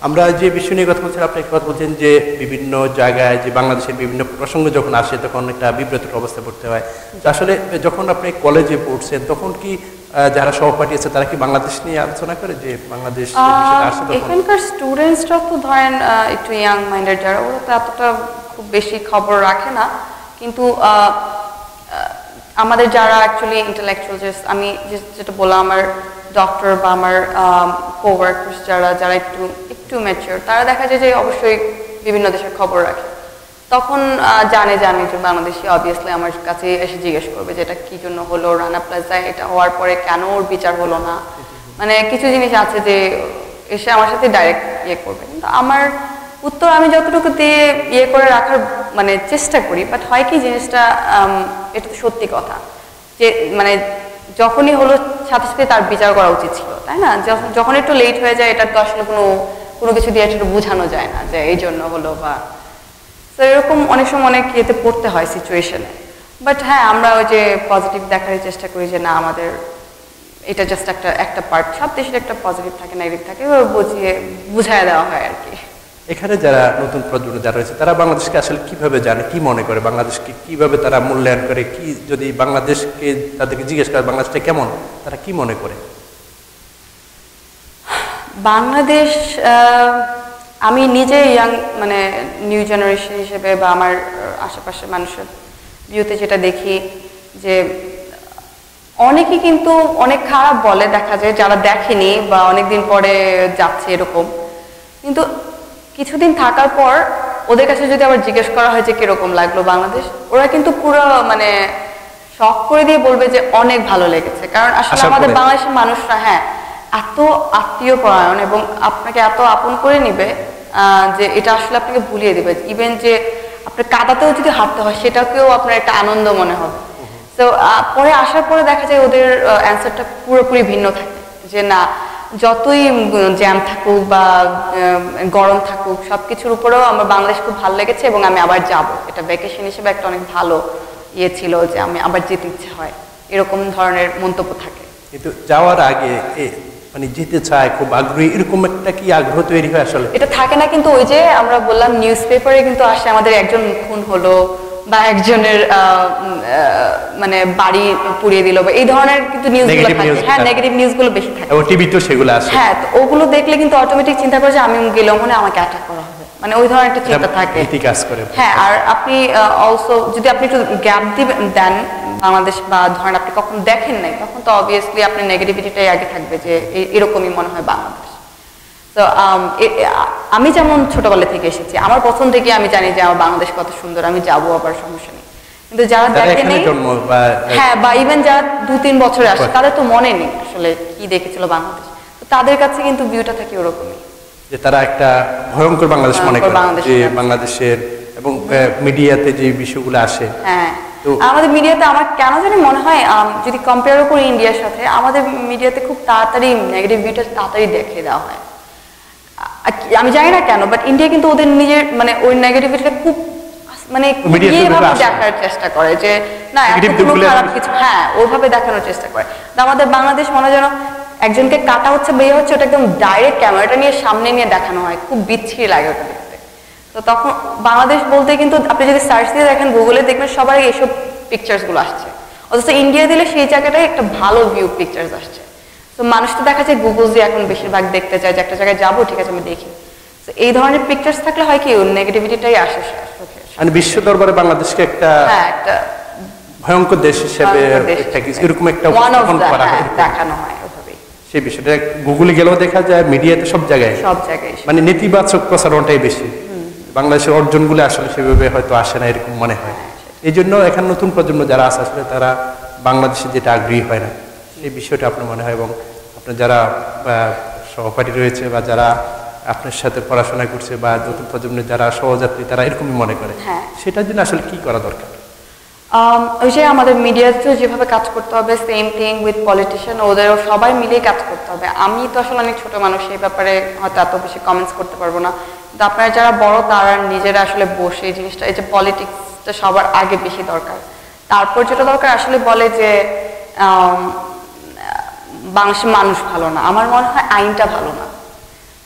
আমরা যে বিষয় নিয়ে কথা বলছিলাম, আপনি কথা বলছেন যে বিভিন্ন জায়গায় যে বাংলাদেশের বিভিন্ন প্রসঙ্গ যখন আসে তখন একটা বিব্রতকর অবস্থা পড়তে হয়। আসলে যখন আপনি কলেজে পড়ছেন তখন কি যারা সহপাঠী আছে তারা কি বাংলাদেশ নিয়ে আলোচনা করে যে বাংলাদেশ আসে? এখানকার স্টুডেন্টসরা তো ধরেন একটু ইয়াং মাইন্ডেড যারা, ওরা তো এতটা খুব বেশি খবর রাখে না, কিন্তু আমাদের যারা অ্যাকচুয়ালি ইন্টেলেকচুয়াল, আমি যেটা বললাম আমার ডক্টর বা আমার কোওয়ার্কার্স যারা একটু ম্যাচিওর, তারা দেখা যায় যে অবশ্যই বিভিন্ন দেশের খবর রাখে। তখন জানে যে বাংলাদেশি অবভিয়াসলি আমার কাছে এসে জিজ্ঞেস করবে যে এটা কী জন্য হলো, রানা প্লাজায় এটা হওয়ার পরে কেন ওর বিচার হলো না, মানে কিছু জিনিস আছে যে এসে আমার সাথে ডাইরেক্ট করবে। কিন্তু আমার উত্তর আমি যতটুকু দিয়ে করে রাখার মানে চেষ্টা করি, বাট হয় কি জিনিসটা এটা তো সত্যি কথা যে মানে যখনই হলো সাথে সাথে তার বিচার করা উচিত ছিল, তাই না? যখন একটু লেট হয়ে যায় এটা তো আসলে কোনো কিছু দিয়ে একটু বোঝানো যায় না যে এই জন্য হলো, বা তো এরকম অনেক সময় অনেক ইয়েতে পড়তে হয় সিচুয়েশনে। বাট হ্যাঁ, আমরা ওই যে পজিটিভ দেখারই চেষ্টা করি যে না, আমাদের এটা জাস্ট একটা পার্ট, সব দেশের একটা পজিটিভ থাকে নেগেটিভ থাকে, বুঝায় দেওয়া হয় আর কি। এখানে যারা নতুন প্রজন্ম যারা রয়েছে তারা বাংলাদেশকে আসলে কিভাবে জানে, কি মনে করে, বাংলাদেশকে কিভাবে তারা মূল্যায়ন করে, কি যদি বাংলাদেশকে তাদেরকে জিজ্ঞেস করে বাংলাদেশটা কেমন, তারা কি মনে করে? বাংলাদেশ, আমি নিজে ইয়াং মানে নিউ জেনারেশন হিসেবে বা আমার আশেপাশের মানুষের ভিউতে যেটা দেখি যে অনেকেই কিন্তু অনেক খারাপ বলে, দেখা যায় যারা দেখেনি বা অনেকদিন পরে যাচ্ছে এরকম। কিন্তু কিছুদিন থাকার পর ওদের কাছে যদি আবার জিজ্ঞেস করা হয় যে কিরকম লাগলো বাংলাদেশ, ওরা কিন্তু পুরো মানে শখ করে দিয়ে বলবে যে অনেক ভালো লেগেছে। কারণ আসলে আমাদের বাংলাদেশের মানুষরা এত আত্মীয় পরায়ণ এবং আপনাকে এত আপন করে নিবে যে এটা আসলে আপনাকে ভুলিয়ে দিবে। ইভেন যে আপনার কাদাতেও যদি হাঁটতে হয় সেটাকেও আপনার একটা আনন্দ মনে হবে। তো পরে আসার পরে দেখা যায় ওদের অ্যান্সারটা পুরোপুরি ভিন্ন থাকে, যে না যতই জ্যাম থাকুক বা গরম থাকুক সব কিছুর উপরেও আমার বাংলাদেশ খুব ভালো লেগেছে এবং আমি আবার যাব, এটা ভ্যাকেশন হিসেবে একটা অনেক ভালো ছিল যে আমি আবার যেতে ইচ্ছে হয়, এরকম ধরনের মন্তব্য থাকে। কিন্তু যাওয়ার আগে মানে যেতে চায়, খুব আগ্রহী, এরকম একটা কি আগ্রহ তৈরি হয় আসলে? এটা থাকে না, কিন্তু ওই যে আমরা বললাম নিউজ পেপারে কিন্তু আসে আমাদের একজন খুন হলো বা একজনের মানে বাড়ি পুড়িয়ে দিল বা এই ধরনের কিন্তু নিউজগুলো থাকে। হ্যাঁ, নেগেটিভ নিউজগুলো বেশি থাকে। ও টিভিতেও সেগুলো আসে। হ্যাঁ, তো ওগুলো দেখলে কিন্তু অটোমেটিক চিন্তা করে যে আমি গেলাম মানে আমাকে অ্যাটাক করা হবে, মানে ওই ধরনের একটা চিন্তা থাকে। ভীতি কাজ করে। হ্যাঁ, আর আপনি অলসো যদি আপনি একটু গ্যাপ দেন বাংলাদেশ বা ধরেন আপনি কখন দেখেন নাই, তখন তো অবভিয়াসলি আপনার নেগেটিভিটিটাই আগে থাকবে যে এরকমই মনে হয় বাংলাদেশ। তো আমি যেমন ছোটবেলা থেকে এসেছি, আমার প্রথম থেকে আমি জানি যে আমার বাংলাদেশ কত সুন্দর, আমি যাবো, আবার সমস্যা নেই। কিন্তু যারা দেখেনি, হ্যাঁ, বা ইভেন যারা 2-3 বছরে আসে, তাদের তো মনে নেই আসলে কি দেখেছিল বাংলাদেশ। তো তাদের কাছে কিন্তু ভিউটা থাকে ওরকমই, যে তারা একটা ভয়ঙ্কর বাংলাদেশ মনে করে, যে বাংলাদেশের এবং মিডিয়াতে যে বিষয়গুলো আসে। হ্যাঁ, আমাদের মিডিয়াতে আমার কেন জানি মনে হয় যদি কম্পেয়ারও করি ইন্ডিয়ার সাথে, আমাদের মিডিয়াতে খুব তাড়াতাড়ি নেগেটিভ ভিউটা তাড়াতাড়ি দেখে দেওয়া হয়। আমি জানি না কেন, বাট ইন্ডিয়া কিন্তু ওদের নিজের মানে ওই নেগেটিভিটিটা খুব মানে এইভাবে দেখার চেষ্টা করে যে না কোনো খারাপ কিছু, হ্যাঁ, ওইভাবে দেখানোর চেষ্টা করে। আমাদের বাংলাদেশ মনে যেন একজনকে কাটা হচ্ছে, বেয়ে হচ্ছে, ওটা একদম ডাইরেক্ট ক্যামেরাটা নিয়ে সামনে নিয়ে দেখানো হয়, খুব বিচ্ছিরি লাগে ওটা দেখতে। তো তখন বাংলাদেশ বলতে কিন্তু আপনি যদি সার্চ দিয়ে দেখেন গুগলে, দেখবেন সবার এইসব পিকচার্সগুলো আসছে, অথচ ইন্ডিয়া দিলে সেই জায়গাটায় একটা ভালো ভিউ পিকচার্স আসছে। তো মানুষ তো দেখা যায় গুগল দিয়ে এখন বেশিরভাগ দেখতে চায় যে একটা জায়গায় যাবো, ঠিক আছে আমি দেখি। তো এই ধরনের পিকচার্স থাকলে হয় কি নেগেটিভিটিটাই আসে মানে বিশ্ব দরবারে বাংলাদেশকে একটা ভয়ঙ্কর দেশ হিসেবে এরকম একটা উপস্থাপন করা হয়, দেখানো হয় ওইভাবেই। সেই বিষয়টা গুগলে গেলেও দেখা যায়, মিডিয়াতে সব জায়গায় মানে নেতিবাচক প্রচারণটাই বেশি। বাংলাদেশের অর্জনগুলো আসলে সেভাবে হয়তো আসে না, এরকম মনে হয়। এই জন্য এখন নতুন প্রজন্ম যারা আছে আসলে তারা বাংলাদেশে যেটা আগ্রহী হয় না, এই বিষয়টা আপনার মনে হয়। এবং আপনার যারা সহপাঠী রয়েছে বা যারা আপনার সাথে পড়াশোনা করছে বা নতুন প্রজন্মের যারা সহযাত্রী, তারা এরকমই মনে করে, সেটার জন্য আসলে কি করা দরকার? ওই যে আমাদের মিডিয়াতেও যেভাবে কাজ করতে হবে, সেম থিং উইথ পলিটিশিয়ান, ওদেরও সবাই মিলেই কাজ করতে হবে। আমি তো আসলে অনেক ছোট মানুষ, এই ব্যাপারে হয়তো এত বেশি কমেন্টস করতে পারবো না, কিন্তু আপনারা যারা বড় তারা নিজেরা আসলে বসে এই জিনিসটা, এই যে পলিটিক্সটা সবার আগে বেশি দরকার। তারপর যেটা দরকার আসলে বলে যে বাংলাদেশের মানুষ ভালো না, আমার মনে হয় আইনটা ভালো না।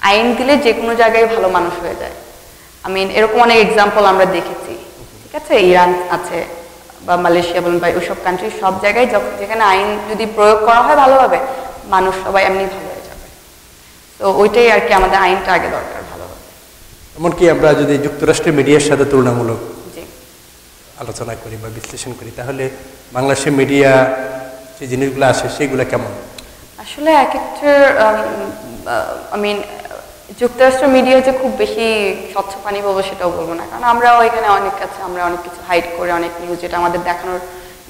আইন দিলে যে কোনো জায়গায় ভালো মানুষ হয়ে যায়। এরকম অনেক এক্সাম্পল আমরা দেখেছি, ঠিক আছে, ইরান আছে বা মালয়েশিয়া বলুন বা ওইসব কান্ট্রি, সব জায়গায় যেখানে আইন যদি প্রয়োগ করা হয় ভালোভাবে, মানুষ সবাই এমনি ভালো হয়ে যাবে। তো ওইটাই আর কি, আমাদের আইনটা আগে দরকার ভালোভাবে। এমনকি আমরা যদি যুক্তরাষ্ট্রের মিডিয়ার সাথে তুলনামূলক আলোচনা করি বা বিশ্লেষণ করি, তাহলে বাংলাদেশের মিডিয়া যে জিনিসগুলো আসে সেগুলো কেমন? আসলে এক একটা যুক্তরাষ্ট্রের মিডিয়া যে খুব বেশি স্বচ্ছ পানি বলবো সেটাও বলবো না, কারণ আমরাও এখানে অনেক কাছে আমরা অনেক কিছু হাইড করে, অনেক নিউজ যেটা আমাদের দেখানোর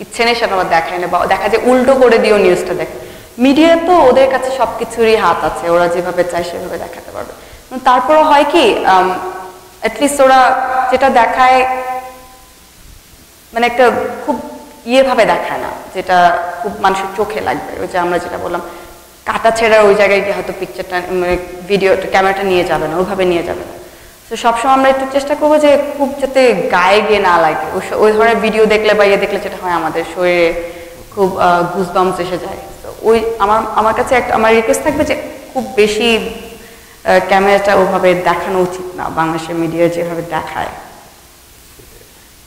ইচ্ছে নেই সেটা আমরা দেখাই না, বা দেখা যায় উল্টো করে দিয়েও নিউজটা দেখে। মিডিয়া তো ওদের কাছে সব কিছুরই হাত আছে, ওরা যেভাবে চায় সেভাবে দেখাতে পারবে। তারপরও হয় কি, অ্যাটলিস্ট ওরা যেটা দেখায় মানে একটা খুব ভাবে দেখায় না, যেটা খুব মানুষের চোখে লাগবে। ওই যে আমরা যেটা বললাম, কাটা ছেঁড়া ওই জায়গায় গিয়ে হয়তো পিকচারটা মানে ভিডিও ক্যামেরাটা নিয়ে যাবে না, ওইভাবে নিয়ে যাবে না। তো সবসময় আমরা একটু চেষ্টা করবো যে খুব যাতে গায়ে গিয়ে না লাগে, ওই ধরনের ভিডিও দেখলে বা দেখলে যেটা হয় আমাদের শরীরে খুব গুজবাম্পস এসে যায়। তো ওই আমার কাছে আমার রিকোয়েস্ট থাকবে যে খুব বেশি ক্যামেরাটা ওভাবে দেখানো উচিত না, বাংলাদেশের মিডিয়া যেভাবে দেখায়।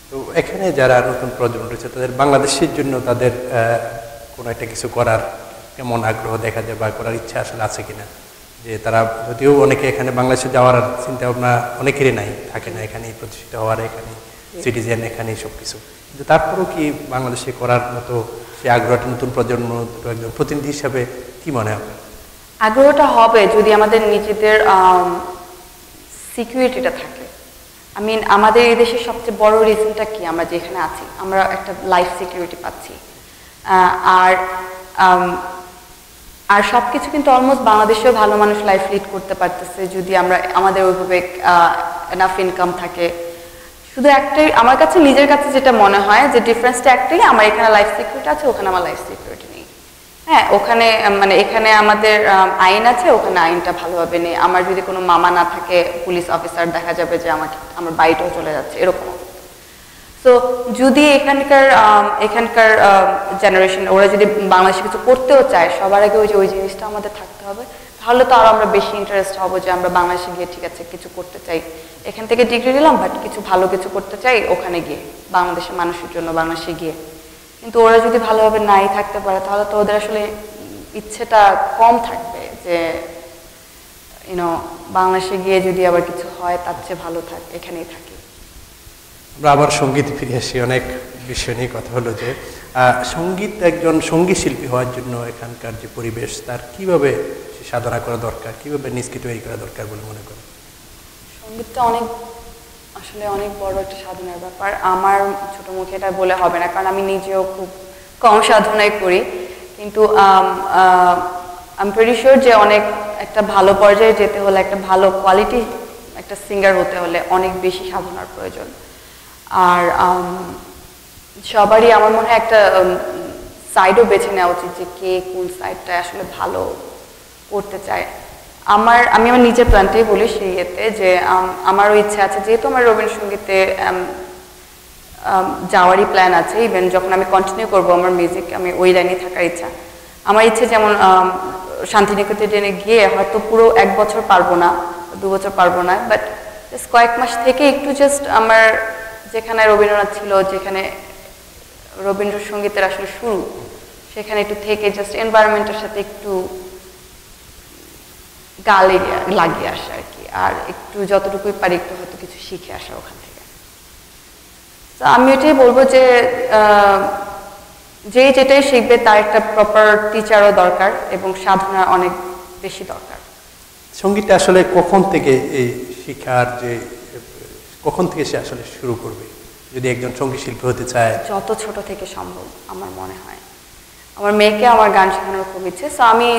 তো এখানে যারা নতুন প্রজন্ম রয়েছে, তাদের বাংলাদেশের জন্য তাদের কোনো একটা কিছু করার কেমন আগ্রহ দেখা যায় বা করার ইচ্ছা আসলে আছে কিনা? যে তারা যদিও অনেকে এখানে বাংলাদেশে যাওয়ার চিন্তা ভাবনা অনেকেরই নাই, থাকে না, এখানেই প্রতিষ্ঠিত হওয়ার, এখানে সিটিজেন, এখানেই সব কিছু, কিন্তু তারপরেও কি বাংলাদেশে করার মতো সেই আগ্রহটা নতুন প্রজন্ম একজন প্রতিনিধি হিসাবে কি মনে হবে? আগ্রহটা হবে যদি আমাদের নিজেদের সিকিউরিটিটা থাকে। আমাদের এই দেশের সবচেয়ে বড় রিজনটা কি, আমরা যেখানে আছি আমরা একটা লাইফ সিকিউরিটি পাচ্ছি, আর সবকিছু কিন্তু অলমোস্ট বাংলাদেশেও ভালো মানুষ লাইফ লিড করতে পারতেছে যদি আমাদের ওইভাবে এনাফ ইনকাম থাকে। শুধু একটাই আমার কাছে, নিজের কাছে যেটা মনে হয় যে ডিফারেন্সটা একটাই, আমার এখানে লাইফ সিকিউরিটি আছে, ওখানে আমার লাইফ সিকিউরিটি নেই। হ্যাঁ, ওখানে এখানে আমাদের আইন আছে, ওখানে আইনটা ভালোভাবে নেই। আমার যদি কোনো মামা না থাকে, পুলিশ অফিসার, দেখা যাবে যে আমার বাড়িটাও চলে যাচ্ছে, এরকম। তো যদি এখানকার জেনারেশন ওরা যদি বাংলাদেশে কিছু করতেও চায়, সবার আগে ওই জিনিসটা আমাদের থাকতে থাকতে হবে, তাহলে তো আরো আমরা বেশি ইন্টারেস্ট হব যে আমরা বাংলাদেশে গিয়ে ঠিক আছে কিছু করতে চাই, এখান থেকে ডিগ্রি নিলাম বাট কিছু ভালো কিছু করতে চাই ওখানে গিয়ে, বাংলাদেশের মানুষের জন্য বাংলাদেশে গিয়ে। কিন্তু ওরা যদি ভালোভাবে নাই থাকতে পারে তাহলে তো ওদের আসলে ইচ্ছেটা কম থাকবে যে ইউনো বাংলাদেশে গিয়ে যদি আবার কিছু হয় তার চেয়ে ভালো থাক এখানেই থাকি। আমরা আবার সঙ্গীত ফিরে আসি, অনেক বিষয় নিয়ে কথা হলো যে সঙ্গীত, একজন সঙ্গীত শিল্পী হওয়ার জন্য এখানকার যে পরিবেশ তার কিভাবে সাধনা করা দরকার, কিভাবে নিজকে তৈরি করা দরকার বলে মনে করেন? সঙ্গীতটা আসলে অনেক বড় একটা সাধনার ব্যাপার। আমার ছোট মুখে এটা বলে হবে না, কারণ আমি নিজেও খুব কম সাধনাই করি, কিন্তু আই এম প্রিটি শিওর যে অনেক একটা ভালো পর্যায়ে যেতে হলে, একটা ভালো কোয়ালিটি একটা সিঙ্গার হতে হলে অনেক বেশি সাধনার প্রয়োজন। আর সবারই আমার মনে হয় একটা সাইডও বেছে নেওয়া উচিত যে কে কোন সাইডটা আসলে ভালো করতে চায়। আমি আমার নিজের প্ল্যানটাই বলি সেই ইয়েতে যে আমারও ইচ্ছা আছে, যেহেতু আমার রবীন্দ্রসঙ্গীতে যাওয়ারই প্ল্যান আছে, ইভেন যখন আমি কন্টিনিউ করবো আমার মিউজিক, আমি ওই লাইনে থাকার ইচ্ছা। আমার ইচ্ছে যেমন শান্তিনিকেতনে গিয়ে হয়তো পুরো 1 বছর পারবো না, 2 বছর পারবো না, বাট জাস্ট কয়েক মাস থেকে একটু জাস্ট আমার যেখানে রবীন্দ্রনাথ ছিল, যেখানে রবীন্দ্রসঙ্গীতের আসলে শুরু, সেখানে একটু থেকে জাস্ট এনভায়রনমেন্টের সাথে একটু গালে লাগিয়ে আসা আর কি, আর একটু যতটুকুই পারি একটু হয়তো কিছু শিখে আসা ওখান থেকে। তো আমি এটাই বলবো যে যে যেটাই শিখবে তার একটা প্রপার টিচারও দরকার এবং সাধনা অনেক বেশি দরকার। সঙ্গীতটা আসলে কখন থেকে এই শিক্ষার যে কখন থেকে সে আসলে শুরু করবে যদি একজন সঙ্গীত শিল্পী হতে চায়? যত ছোট থেকে সম্ভব আমার মনে হয়। আমার মেয়েকে আমার গান শেখানোর খুব ইচ্ছে, সো আমি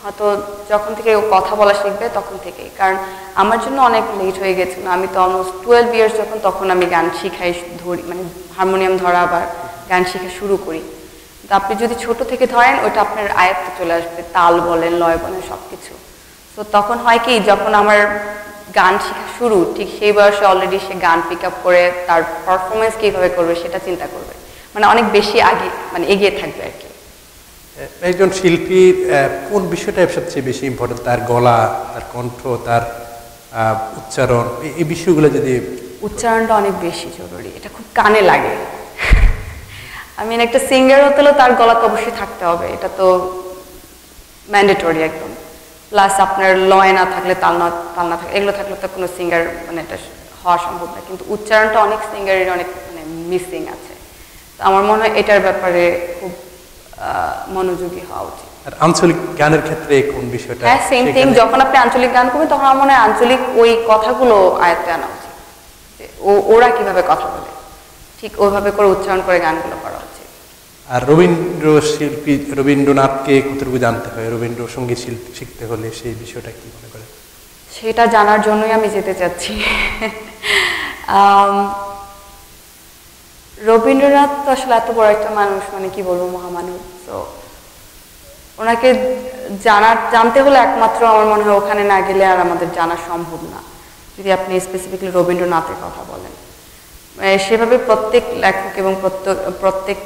হয়তো যখন থেকে ও কথা বলা শিখবে তখন থেকেই, কারণ আমার জন্য অনেক লেট হয়ে গেছিল। আমি তো অলমোস্ট 12 ইয়ার্স যখন, তখন আমি গান শিখাই ধরি, মানে হারমোনিয়াম ধরা আবার গান শেখা শুরু করি। তো আপনি যদি ছোট থেকে ধরেন ওইটা আপনার আয়ত্তে চলে আসবে, তাল বলেন, লয় বলেন, সব কিছু। তো তখন হয় কি, যখন আমার গান শেখা শুরু, ঠিক সেই বয়সে অলরেডি সে গান পিক আপ করে তার পারফরমেন্স কীভাবে করবে সেটা চিন্তা করবে, মানে অনেক বেশি আগে, মানে এগিয়ে থাকবে আর কি। একজন শিল্পীর কোন বিষয়টা সবচেয়ে বেশি ইম্পর্টেন্ট? তার গলা, তার কণ্ঠ, তার উচ্চারণ, এই বিষয়গুলো যদি। উচ্চারণটা অনেক বেশি জরুরি, এটা খুব কানে লাগে। আমি একটা সিঙ্গার হতে হলেও তার গলা তো অবশ্যই থাকতে হবে, এটা তো ম্যান্ডেটরি একদম। প্লাস আপনার লয় না থাকলে, তাল না থাকলে, এগুলো থাকলে তো কোনো সিঙ্গার মানে এটা হওয়া সম্ভব না। কিন্তু উচ্চারণটা অনেক সিঙ্গারের অনেক মানে মিসিং আছে, তো আমার মনে হয় এটার ব্যাপারে খুব মনোযোগী হওয়া উচিত। আর আঞ্চলিক গানের ক্ষেত্রে কোন বিষয়টা? হ্যাঁ, সেম থিং। যখন আপনি আঞ্চলিক গান করবেন তখন আমার মনে হয় আঞ্চলিক ওই কথাগুলো আয়ত্তে আনা উচিত, যে ওরা কিভাবে কথা বলে ঠিক ওইভাবে করে উচ্চারণ করে গানগুলো করা উচিত। আর রবীন্দ্রনাথকে কতটুকু জানতে হয় রবীন্দ্রসঙ্গীত শিখতে হলে, সেই বিষয়টা কি মনে করেন? সেটা জানার জন্যই আমি যেতে চাচ্ছি। রবীন্দ্রনাথ তো আসলে এত বড় একটা মানুষ, মানে কি বলবো, মহামানব। তো ওনাকে জানতে হলে একমাত্র আমার মনে হয় ওখানে না গেলে আর আমাদের জানা সম্ভব না, যদি আপনি স্পেসিফিক্যালি রবীন্দ্রনাথের কথা বলেন। সেভাবে প্রত্যেক লেখক এবং প্রত্যেক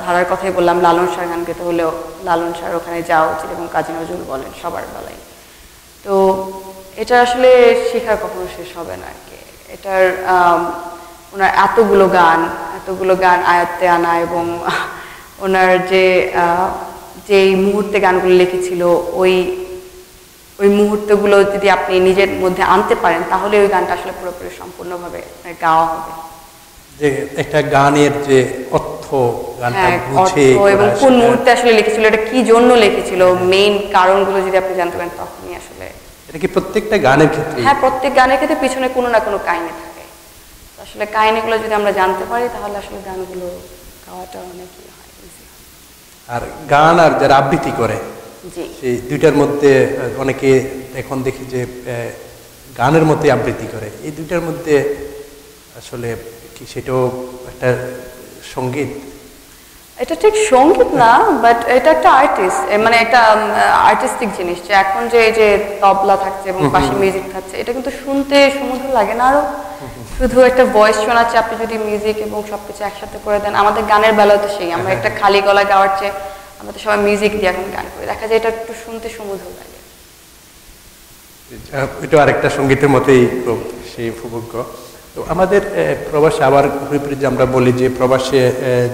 ধারার কথাই বললাম, লালন শাহ গান গেতে হলেও লালন শাহর ওখানে যাওয়া উচিত, এবং কাজী নজরুল বলেন সবার বেলায়। তো এটা আসলে শেখার কখনো শেষ হবে না আর কি। এটার ওনার এতগুলো গান আয়ত্তে আনা, এবং ওনার যেই মুহূর্তে গানগুলো লিখেছিল ওই মুহূর্তগুলো যদি আপনি নিজের মধ্যে আনতে পারেন তাহলে ওই গানটা আসলে পুরোপুরি সম্পূর্ণভাবে গাওয়া হবে। যে একটা গানের যে অর্থ, গানটা বুঝে এবং কোন মুহূর্তে আসলে লিখেছিল, এটা কি জন্য লিখেছিল, মেইন কারণগুলো যদি আপনি জানতে পারেন তখনই আসলে। এটা কি প্রত্যেকটা গানের ক্ষেত্রে? হ্যাঁ, প্রত্যেক গানের ক্ষেত্রে পিছনে কোনো না কোনো কাহিনী থাকে। আসলে কাহিনীগুলো যদি আমরা জানতে পারি তাহলে আসলে গানগুলো গাওয়াটা অনেকই হয়। আর গান আর যারা আবৃত্তি করে, জি, সেই দুইটার মধ্যে অনেকে এখন দেখি যে গানের মধ্যে আবৃত্তি করে, এই দুইটার মধ্যে আসলে কি সেটাও একটা সঙ্গীত? এটা ঠিক সঙ্গীত না, বাট এটা একটা আর্টিস্ট, মানে একটা আর্টিস্টিক জিনিস। যে এখন যে এই যে তবলা থাকছে এবং পাশে মিউজিক থাকছে, এটা কিন্তু শুনতে সুমধুর লাগে না আরো? শুধু একটা ভয়েস শোনাচ্ছে, আপনি যদি মিউজিক এবং সবকিছু একসাথে করে দেন। আমাদের গানের বেলায় তো সেই, আমরা একটা খালি গলা গাওয়ার চেয়ে আমরা তো সবাই মিউজিক দিয়ে এখন গান করি, দেখা যায় এটা একটু শুনতে সুমধুর লাগে। এটা আরেকটা সঙ্গীতের মতোই সেই উপভোগ্য। তো আমাদের প্রবাসে আবার ঘুরে যে আমরা বলি যে প্রবাসে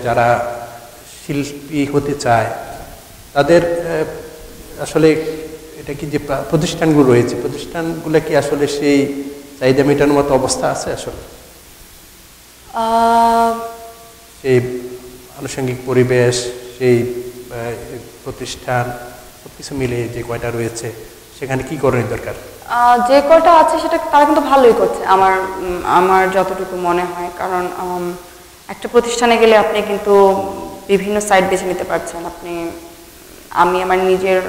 যারা শিল্পী হতে চায় তাদের আসলে এটা কি যে প্রতিষ্ঠানগুলো রয়েছে, প্রতিষ্ঠানগুলো কি আসলে সেই চাহিদা মেটানোর মতো অবস্থা আছে আসলে? সেই আনুষঙ্গিক পরিবেশ, সেই প্রতিষ্ঠান সবকিছু মিলে যে কয়টা রয়েছে সেখানে কি করণীয় দরকার? যে কয়টা আছে সেটা তারা কিন্তু ভালোই করছে আমার যতটুকু মনে হয়। কারণ একটা প্রতিষ্ঠানে গেলে আপনি কিন্তু বিভিন্ন সাইড বেছে নিতে পারছেন। আমি আমার নিজের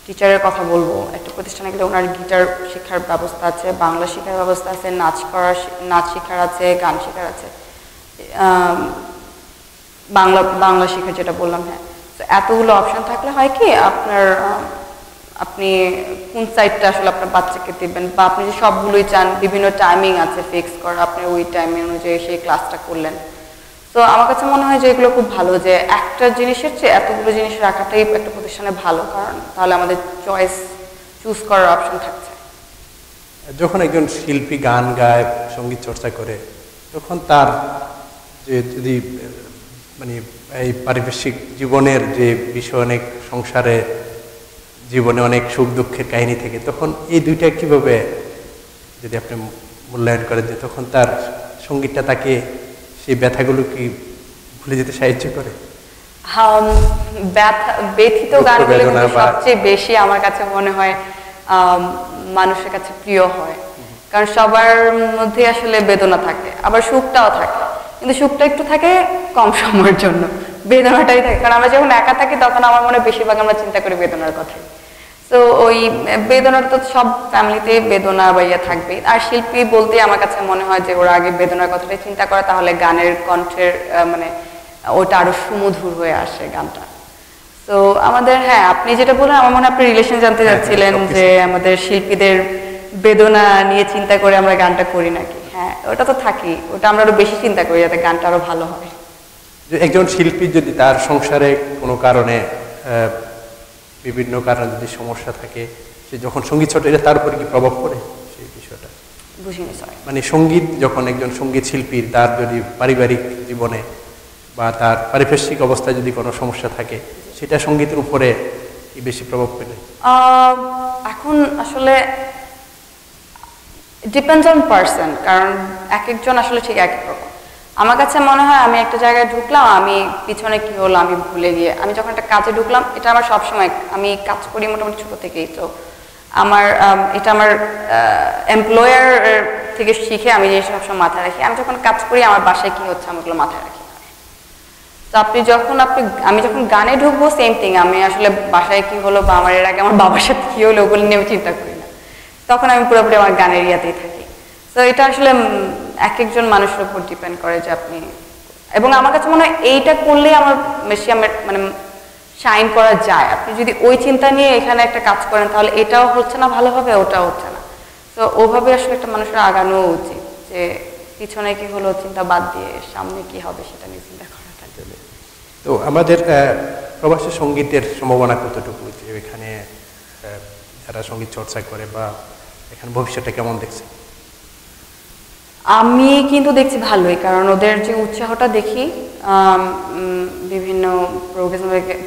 টিচারের কথা বলবো, একটা প্রতিষ্ঠানে গেলে ওনার গিটার শেখার ব্যবস্থা আছে, বাংলা শেখার ব্যবস্থা আছে, নাচ শেখার আছে, গান শেখার আছে, বাংলা শেখার যেটা বললাম। হ্যাঁ, তো এতগুলো অপশন থাকলে হয় কি আপনি কোন সাইডটা আসলে আপনার বাচ্চাকে দিবেন, বা আপনি যে সবগুলোই চান, বিভিন্ন টাইমিং আছে ফিক্স করা, আপনি ওই টাইমিং অনুযায়ী সেই ক্লাসটা করলেন। তো আমার কাছে মনে হয় যে এগুলো খুব ভালো, যে একটা জিনিসের চেয়ে এতগুলো জিনিস রাখাটাই একটা প্রতিষ্ঠানে ভালো, কারণ তাহলে আমাদের চুজ করার অপশন থাকছে। যখন একজন শিল্পী গান গায়, সঙ্গীত চর্চা করে, তখন তার যে যদি মানে এই পারিপার্শ্বিক জীবনের যে বিষয়, অনেক সংসারে জীবনে অনেক সুখ দুঃখের কাহিনী থেকে, তখন এই দুইটা কিভাবে যদি আপনি মূল্যায়ন করেন, যে তখন তার সঙ্গীতটা তাকে সেই ব্যথাগুলো কি ভুলে যেতে সাহায্য করে? ব্যথিত গানগুলো কিন্তু সবচেয়ে বেশি আমার কাছে মনে হয় মানুষের কাছে প্রিয় হয়, কারণ সবার মধ্যে আসলে বেদনা থাকে, আবার সুখটাও থাকে, কিন্তু সুখটা একটু থাকে কম সময়ের জন্য, বেদনাটাই থাকে। কারণ আমরা যখন একা থাকি তখন আমার মনে হয় বেশিরভাগ আমরা চিন্তা করি বেদনার কথাই। তো ওই বেদনার তো সব ফ্যামিলিতে বেদনা বা ইয়ে থাকবে। আর শিল্পী বলতে আমার কাছে মনে হয় যে ওরা আগে বেদনার কথাটাই চিন্তা করে, তাহলে গানের কণ্ঠের মানে ওটা আরো সুমধুর হয়ে আসে গানটা। তো আমাদের, হ্যাঁ, আপনি যেটা বললেন, আমার মনে হয় আপনি রিলেশন জানতে যাচ্ছিলেন, যে আমাদের শিল্পীদের বেদনা নিয়ে চিন্তা করে আমরা গানটা করি নাকি। হ্যাঁ, ওটা তো থাকি, ওটা আমরা আরো বেশি চিন্তা করি যাতে গানটা আরো ভালো হয়। একজন শিল্পী যদি তার সংসারে কোনো কারণে বিভিন্ন কারণে যদি সমস্যা থাকে, সে যখন সঙ্গীত চর্চা, এটা তার উপরে কি প্রভাব পড়ে সেই বিষয়টা? বুঝিনি, সরি। মানে সঙ্গীত, যখন একজন সঙ্গীত শিল্পীর তার যদি পারিবারিক জীবনে বা তার পারিপার্শ্বিক অবস্থায় যদি কোনো সমস্যা থাকে, সেটা সঙ্গীতের উপরে কি বেশি প্রভাব ফেলে? এখন আসলে ডিপেন্ডস অন পারসন, কারণ এক একজন আসলে ঠিক এক এক রকম। আমার কাছে মনে হয় আমি একটা জায়গায় ঢুকলাম, আমি পিছনে কি হলো আমি ভুলে গিয়ে আমি যখন একটা কাজে ঢুকলাম, এটা আমার সবসময়, আমি কাজ করি মোটামুটি ছোট থেকেই, তো এটা আমার এমপ্লয়ার থেকে শিখে আমি যে সবসময় মাথায় রাখি। আমি যখন কাজ করি আমার বাসায় কি হচ্ছে আমি ওগুলো মাথায় রাখি। তো আমি যখন গানে ঢুকবো, সেম থিং, আমি আসলে বাসায় কি হলো বা আমার এর আগে আমার বাবার সাথে কি হলো ওগুলো নিয়ে আমি চিন্তা করি না, তখন আমি পুরোপুরি আমার গানের ইয়াতেই থাকি। তো এটা আসলে এক একজন মানুষের উপর ডিপেন্ড করে যে আপনি, এবং আমার কাছে মনে হয় এইটা করলে আমার বেশি মানে শাইন করা যায়। আপনি যদি ওই চিন্তা নিয়ে এখানে একটা কাজ করেন, তাহলে এটাও হচ্ছে না ভালোভাবে, ওটাও হচ্ছে না। তো ওভাবে আসলে একটা মানুষের আগানো উচিত, যে পিছনে কি হলো চিন্তা বাদ দিয়ে সামনে কি হবে সেটা নিয়ে চিন্তা করা। তো আমাদের প্রবাসী সঙ্গীতের সম্ভাবনা কতটুকু, যে এখানে যারা সঙ্গীত চর্চা করে, বা এখানে ভবিষ্যৎটা কেমন দেখছে? আমি কিন্তু দেখছি ভালোই, কারণ ওদের যে উৎসাহটা দেখি বিভিন্ন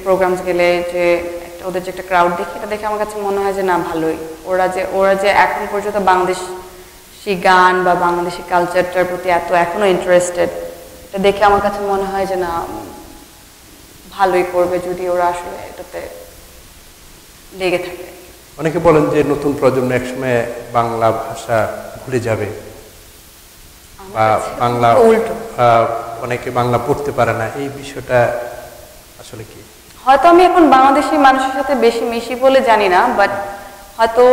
প্রোগ্রামস গেলে, যে ওদের যে একটা ক্রাউড দেখি, এটা দেখে আমার কাছে মনে হয় যে না, ভালোই। ওরা যে এখন পর্যন্ত বাংলাদেশি গান বা বাংলাদেশি কালচারটার প্রতি এখনো ইন্টারেস্টেড, এটা দেখে আমার কাছে মনে হয় যে না, ভালোই করবে যদি ওরা আসলে এটাতে লেগে থাকে। অনেকে বলেন যে নতুন প্রজন্ম একসময় বাংলা ভাষা ভুলে যাবে, বা বাংলা উল্টো, অনেকে বাংলা পড়তে পারে না, এই বিষয়টা আসলে কি? হয়তো আমি এখন বাংলাদেশি মানুষের সাথে বেশি মিশি বলে জানি না, বাট হয়তো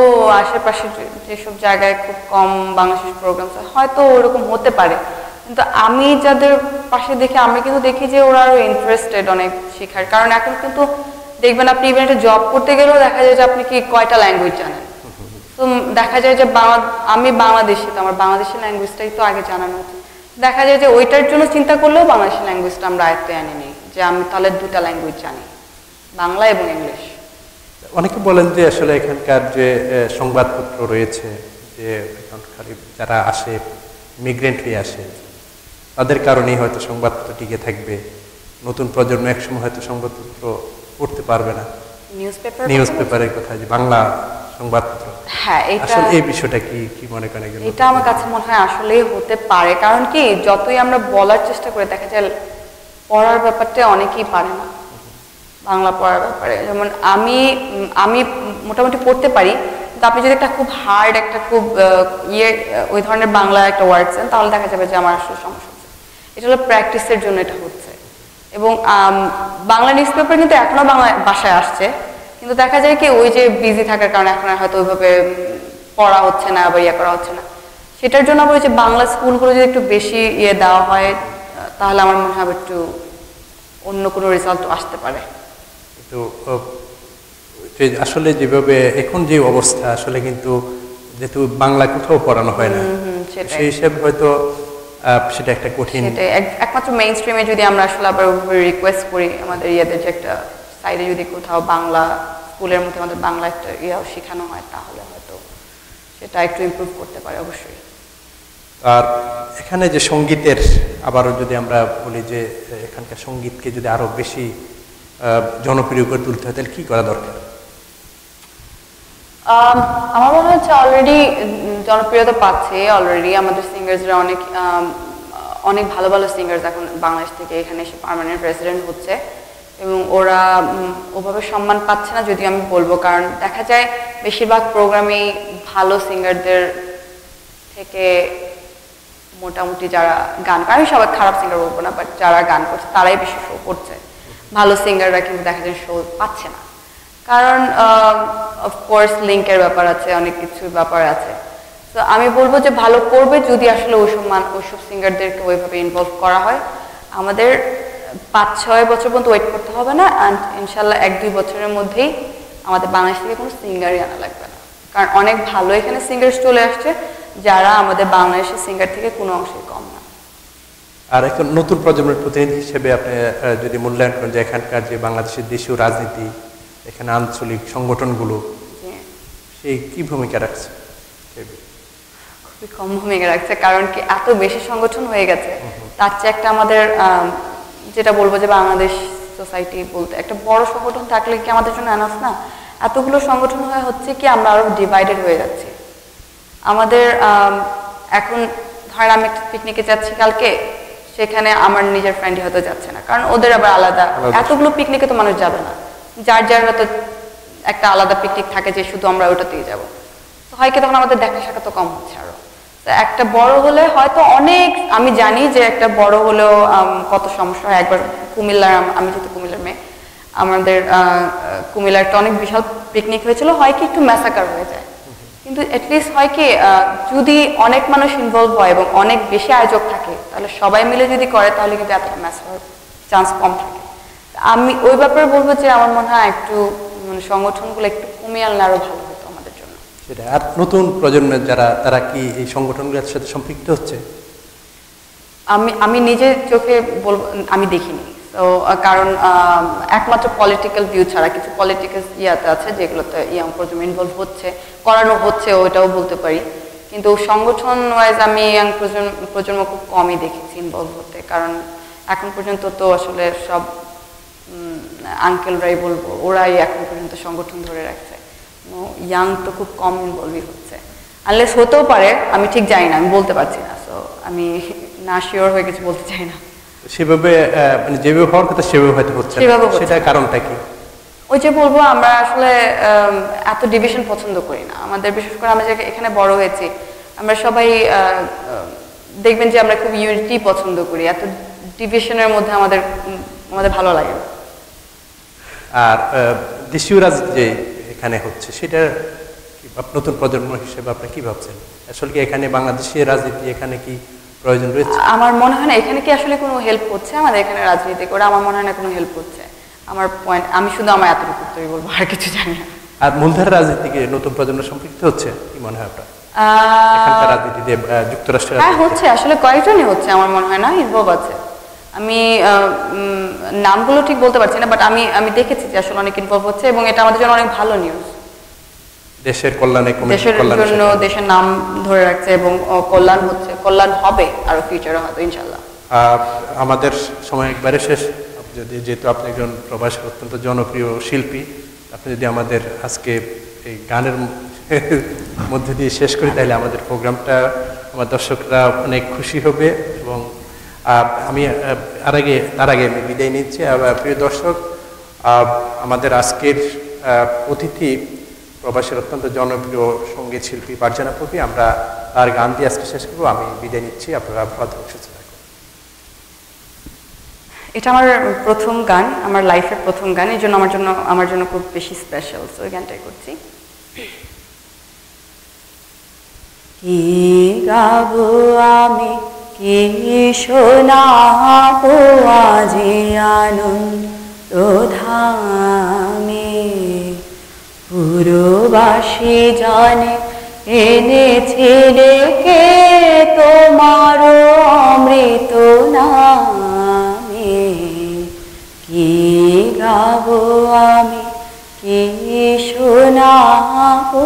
আশেপাশে যেসব জায়গায় খুব কম বাংলাদেশি প্রোগ্রাম হয়তো ওরকম হতে পারে, কিন্তু আমি যাদের পাশে দেখি, আমি কিন্তু দেখি যে ওরা আরো ইন্টারেস্টেড অনেক শেখার। কারণ এখন কিন্তু দেখবেন আপনি ইভেন একটা জব করতে গেলেও দেখা যায় যে আপনি কি কয়টা ল্যাঙ্গুয়েজ জানেন। তো দেখা যায় যে আমি বাংলাদেশি, তো আমার বাংলাদেশি ল্যাঙ্গুয়েজটাই তো আগে জানানো উচিত। দেখা যায় যে ওইটার জন্য চিন্তা করলেও বাংলাদেশি ল্যাঙ্গুয়েজটা আমরা আয়ত্তে আনি নেই, যে আমি তাহলে 2টা ল্যাঙ্গুয়েজ জানি। বাংলা এবং ইংলিশ। অনেকে বলেন যে আসলে এখানকার যে সংবাদপত্র রয়েছে, যে এখানকার যারা আসে মিগ্রেন্ট হয়ে আসে, তাদের কারণেই হয়তো সংবাদপত্র টিকে থাকবে, নতুন প্রজন্ম একসময় হয়তো সংবাদপত্র পড়তে পারবে না। নিউজ পেপারের কথা, যে বাংলা সংবাদপত্র, হ্যাঁ, আসলে এই বিষয়টা কি মনে করেন? এটা আমার কাছে মনে হয় আসলেই হতে পারে, কারণ কি যতই আমরা বলার চেষ্টা করে দেখা যায় পড়ার ব্যাপারটা অনেকেই পারে না, বাংলা পড়ার ব্যাপারে। যেমন আমি মোটামুটি পড়তে পারি, কিন্তু আপনি যদি একটা খুব হার্ড একটা খুব ওই ধরনের বাংলা একটা ওয়ার্ড চান, তাহলে দেখা যাবে যে আমার আসলে সমস্যা হচ্ছে। এটা হলো প্র্যাকটিসের জন্য এটা হচ্ছে। এবং বাংলা নিউজ পেপার কিন্তু এখনো বাংলা বাসায় আসছে, কিন্তু দেখা যায় কি ওই যে বিজি থাকার কারণে এখন আর হয়তো ওইভাবে পড়া হচ্ছে না বা করা হচ্ছে না। সেটার জন্য আবার ওই যে বাংলা স্কুলগুলো যদি একটু বেশি দেওয়া হয়, তাহলে আমার মনে হয় একটু অন্য কোনো রেজাল্ট আসতে পারে। তো আসলে যেভাবে এখন যে অবস্থা, আসলে কিন্তু যেহেতু বাংলা কোথাও পড়ানো হয় না, সেই হিসাবে হয়তো সেটা একটা কঠিন। একমাত্র মেইন স্ট্রিমে যদি আমরা আসলে আবার রিকোয়েস্ট করি আমাদের ইয়াদের যে একটা সাইডে যদি কোথাও বাংলা স্কুলের মধ্যে আমাদের বাংলা একটা শেখানো হয়, তাহলে হয়তো সেটা একটু ইমপ্রুভ করতে পারে অবশ্যই। আর এখানে যে সঙ্গীতের, আবারও যদি আমরা বলি যে এখানকার সঙ্গীতকে যদি আরো বেশি জনপ্রিয় করে তুলতে হয়, তাহলে কি করা দরকার? আমার মনে হচ্ছে অলরেডি জনপ্রিয়তা পাচ্ছে। অলরেডি আমাদের সিঙ্গার্সরা অনেক ভালো ভালো সিঙ্গার্স এখন বাংলাদেশ থেকে এখানে এসে পার্মানেন্ট রেসিডেন্ট হচ্ছে, এবং ওরা ওভাবে সম্মান পাচ্ছে না যদিও আমি বলবো, কারণ দেখা যায় বেশিরভাগ প্রোগ্রামেই ভালো সিঙ্গারদের থেকে মোটামুটি যারা গান করে, আমি সবাই খারাপ সিঙ্গার বলবো না, বাট যারা গান করছে তারাই বেশি শো করছে। ভালো সিঙ্গাররা কিন্তু দেখা যায় শো পাচ্ছে না, কারণ অফকোর্স লিঙ্কের ব্যাপার আছে, অনেক কিছুর ব্যাপার আছে। তো আমি বলবো যে ভালো করবে যদি আসলে ওইসব সিঙ্গারদেরকে ওইভাবে ইনভলভ করা হয়। আমাদের 5-6 বছর পর্যন্ত ওয়েট করতে হবে না, অ্যান্ড ইনশাল্লাহ 1-2 বছরের মধ্যেই আমাদের বাংলাদেশ থেকে কোনো সিঙ্গারই আনা লাগবে না, কারণ অনেক ভালো এখানে সিঙ্গার চলে আসছে যারা আমাদের বাংলাদেশের সিঙ্গার থেকে কোনো অংশে কম না। আর এখন নতুন প্রজন্মের প্রতিনিধি হিসেবে আপনি যদি মূল্যায়ন করেন যে এখানকার যে বাংলাদেশের দেশীয় রাজনীতি, এখানে আঞ্চলিক সংগঠনগুলো, সেই কি ভূমিকা রাখছে? খুবই কম ভূমিকা রাখছে, কারণ কি এত বেশি সংগঠন হয়ে গেছে। তার চেয়ে একটা আমাদের যেটা বলবো যে বাংলাদেশ সোসাইটি বলতে একটা বড় সংগঠন থাকলে কি আমাদের জন্য এনাফ না? এতগুলো সংগঠন হয়ে হচ্ছে কি আমরা আরো ডিভাইডেড হয়ে যাচ্ছি। আমাদের এখন ধরেন আমি একটা পিকনিকে যাচ্ছি কালকে, সেখানে আমার নিজের ফ্রেন্ডই হয়তো যাচ্ছে না, কারণ ওদের আবার আলাদা। এতগুলো পিকনিকে তো মানুষ যাবে না, যার যার হয়তো একটা আলাদা পিকনিক থাকে যে শুধু আমরা ওটাতেই যাব। তো হয় কি তখন আমাদের দেখা সাক্ষাৎ কম হচ্ছে আরো। তো একটা বড় হলে হয়তো অনেক, আমি জানি যে একটা বড় হলেও কত সমস্যা হয়। একবার কুমিল্লার, আমি যেহেতু কুমিল্লার মেয়ে, আমাদের কুমিল্লার একটা অনেক বিশাল পিকনিক হয়েছিল, হয় কি একটু ম্যাসাকার হয়ে যায়। কিন্তু অ্যাটলিস্ট হয় কি যদি অনেক মানুষ ইনভলভ হয় এবং অনেক বেশি আয়োজক থাকে, তাহলে সবাই মিলে যদি করে তাহলে কিন্তু এতটা ম্যাচ হওয়ার চান্স কম থাকে। আমি ওই ব্যাপারে বলবো যে আমার মনে হয় একটু সংগঠনগুলো একটু কমিয়ে আনলে আরো ভালো হতো আমাদের জন্য। সেটা। আর নতুন প্রজন্মের যারা, তারা কি এই সংগঠনগুলোর সাথে সম্পৃক্ত হচ্ছে? আমি নিজের চোখে বলবো আমি দেখিনি। তো কারণ একমাত্র পলিটিক্যাল ভিউ ছাড়া কিছু পলিটিক্যাল ইয়াতে আছে যেগুলোতে ইয়াং প্রজন্ম ইনভলভ হচ্ছে, করানো হচ্ছে, ওইটাও বলতে পারি। কিন্তু সংগঠন ওয়াইজ আমি ইয়াং প্রজন্ম খুব কমই দেখেছি ইনভলভ হতে, কারণ এখন পর্যন্ত তো আসলে সব আঙ্কেলরাই বলবো, ওরাই এখন পর্যন্ত সংগঠন ধরে রাখছে। ইয়াং তো খুব কম ইনভলভই হচ্ছে, আনলেস হতেও পারে, আমি ঠিক জানি না, আমি বলতে পারছি না। সো আমি না শিওর হয়ে কিছু বলতে চাই না। সেভাবে মানে যেভাবে হওয়ার কথা সেভাবে হয়তো হচ্ছে না, সেটা কারণটা কি? ওই যে বলবো আমরা আসলে এত ডিভিশন পছন্দ করি না। আমাদের বিশেষ করে আমরা যে এখানে বড় হয়েছি, আমরা সবাই দেখবেন যে আমরা খুব ইউনিটি পছন্দ করি, এত ডিভিশনের মধ্যে আমাদের ভালো লাগে না। আর দেশীয় রাজনীতি যে এখানে হচ্ছে, সেটা নতুন প্রজন্ম হিসেবে আপনি কি ভাবছেন? আসলে কি এখানে বাংলাদেশের রাজনীতি এখানে কি প্রয়োজন রয়েছে? আমার মনে হয় না এখানে কি আসলে কোনো হেল্প হচ্ছে আমাদের এখানে রাজনীতি করে, আমার মনে হয় না কোনো হেল্প হচ্ছে। আমার পয়েন্ট, আমি শুধু আমার এতটুকু উত্তরই বলবো, আর কিছু জানি না। আর মূলধারা রাজনীতিকে নতুন প্রজন্ম সম্পৃক্ত হচ্ছে, কি মনে হয় আপনার? এখানকার রাজনীতিতে যুক্তরাষ্ট্রের হ্যাঁ হচ্ছে, আসলে কয়েকজনই হচ্ছে, আমার মনে হয় না ইনভলভ আছে। আমি নামগুলো ঠিক বলতে পারছি না, বাট আমি দেখেছি যে আসলে অনেক ইনভলভ হচ্ছে এবং এটা আমাদের জন্য অনেক ভালো নিউজ। দেশের কল্যাণে, দেশের জন্য দেশের নাম ধরে রাখছে এবং কল্যাণ হচ্ছে, কল্যাণ হবে আরো ফিউচারে হয়তো ইনশাআল্লাহ। আমাদের সময় একবারে শেষ। যেহেতু আপনি একজন প্রবাসী অত্যন্ত জনপ্রিয় শিল্পী, আপনি যদি আমাদের আজকে এই গানের মধ্যে দিয়ে শেষ করি তাহলে আমাদের প্রোগ্রামটা আমার দর্শকরা অনেক খুশি হবে। এবং আমি তার আগে আমি বিদায় নিচ্ছি। প্রিয় দর্শক, আমাদের আজকের অতিথি প্রবাসের অত্যন্ত জনপ্রিয় সঙ্গীত শিল্পী ফারজানা পপি। আমরা তার গান দিয়ে আজকে শেষ করবো। আমি বিদায় নিচ্ছি, আপনারা ভালো থাকুন, সুস্থ থাকুন। এটা আমার প্রথম গান, আমার লাইফের প্রথম গান, এই জন্য আমার জন্য খুব বেশি স্পেশাল। তো ওই গানটাই করছি। কি গাবো আমি, কি শোনাবো আজি আনন্দ ধামে, পুরবাসী জানে এনেছিলে কে তোমার অমৃত নামে। কি গাবো আমি, কি শোনাবো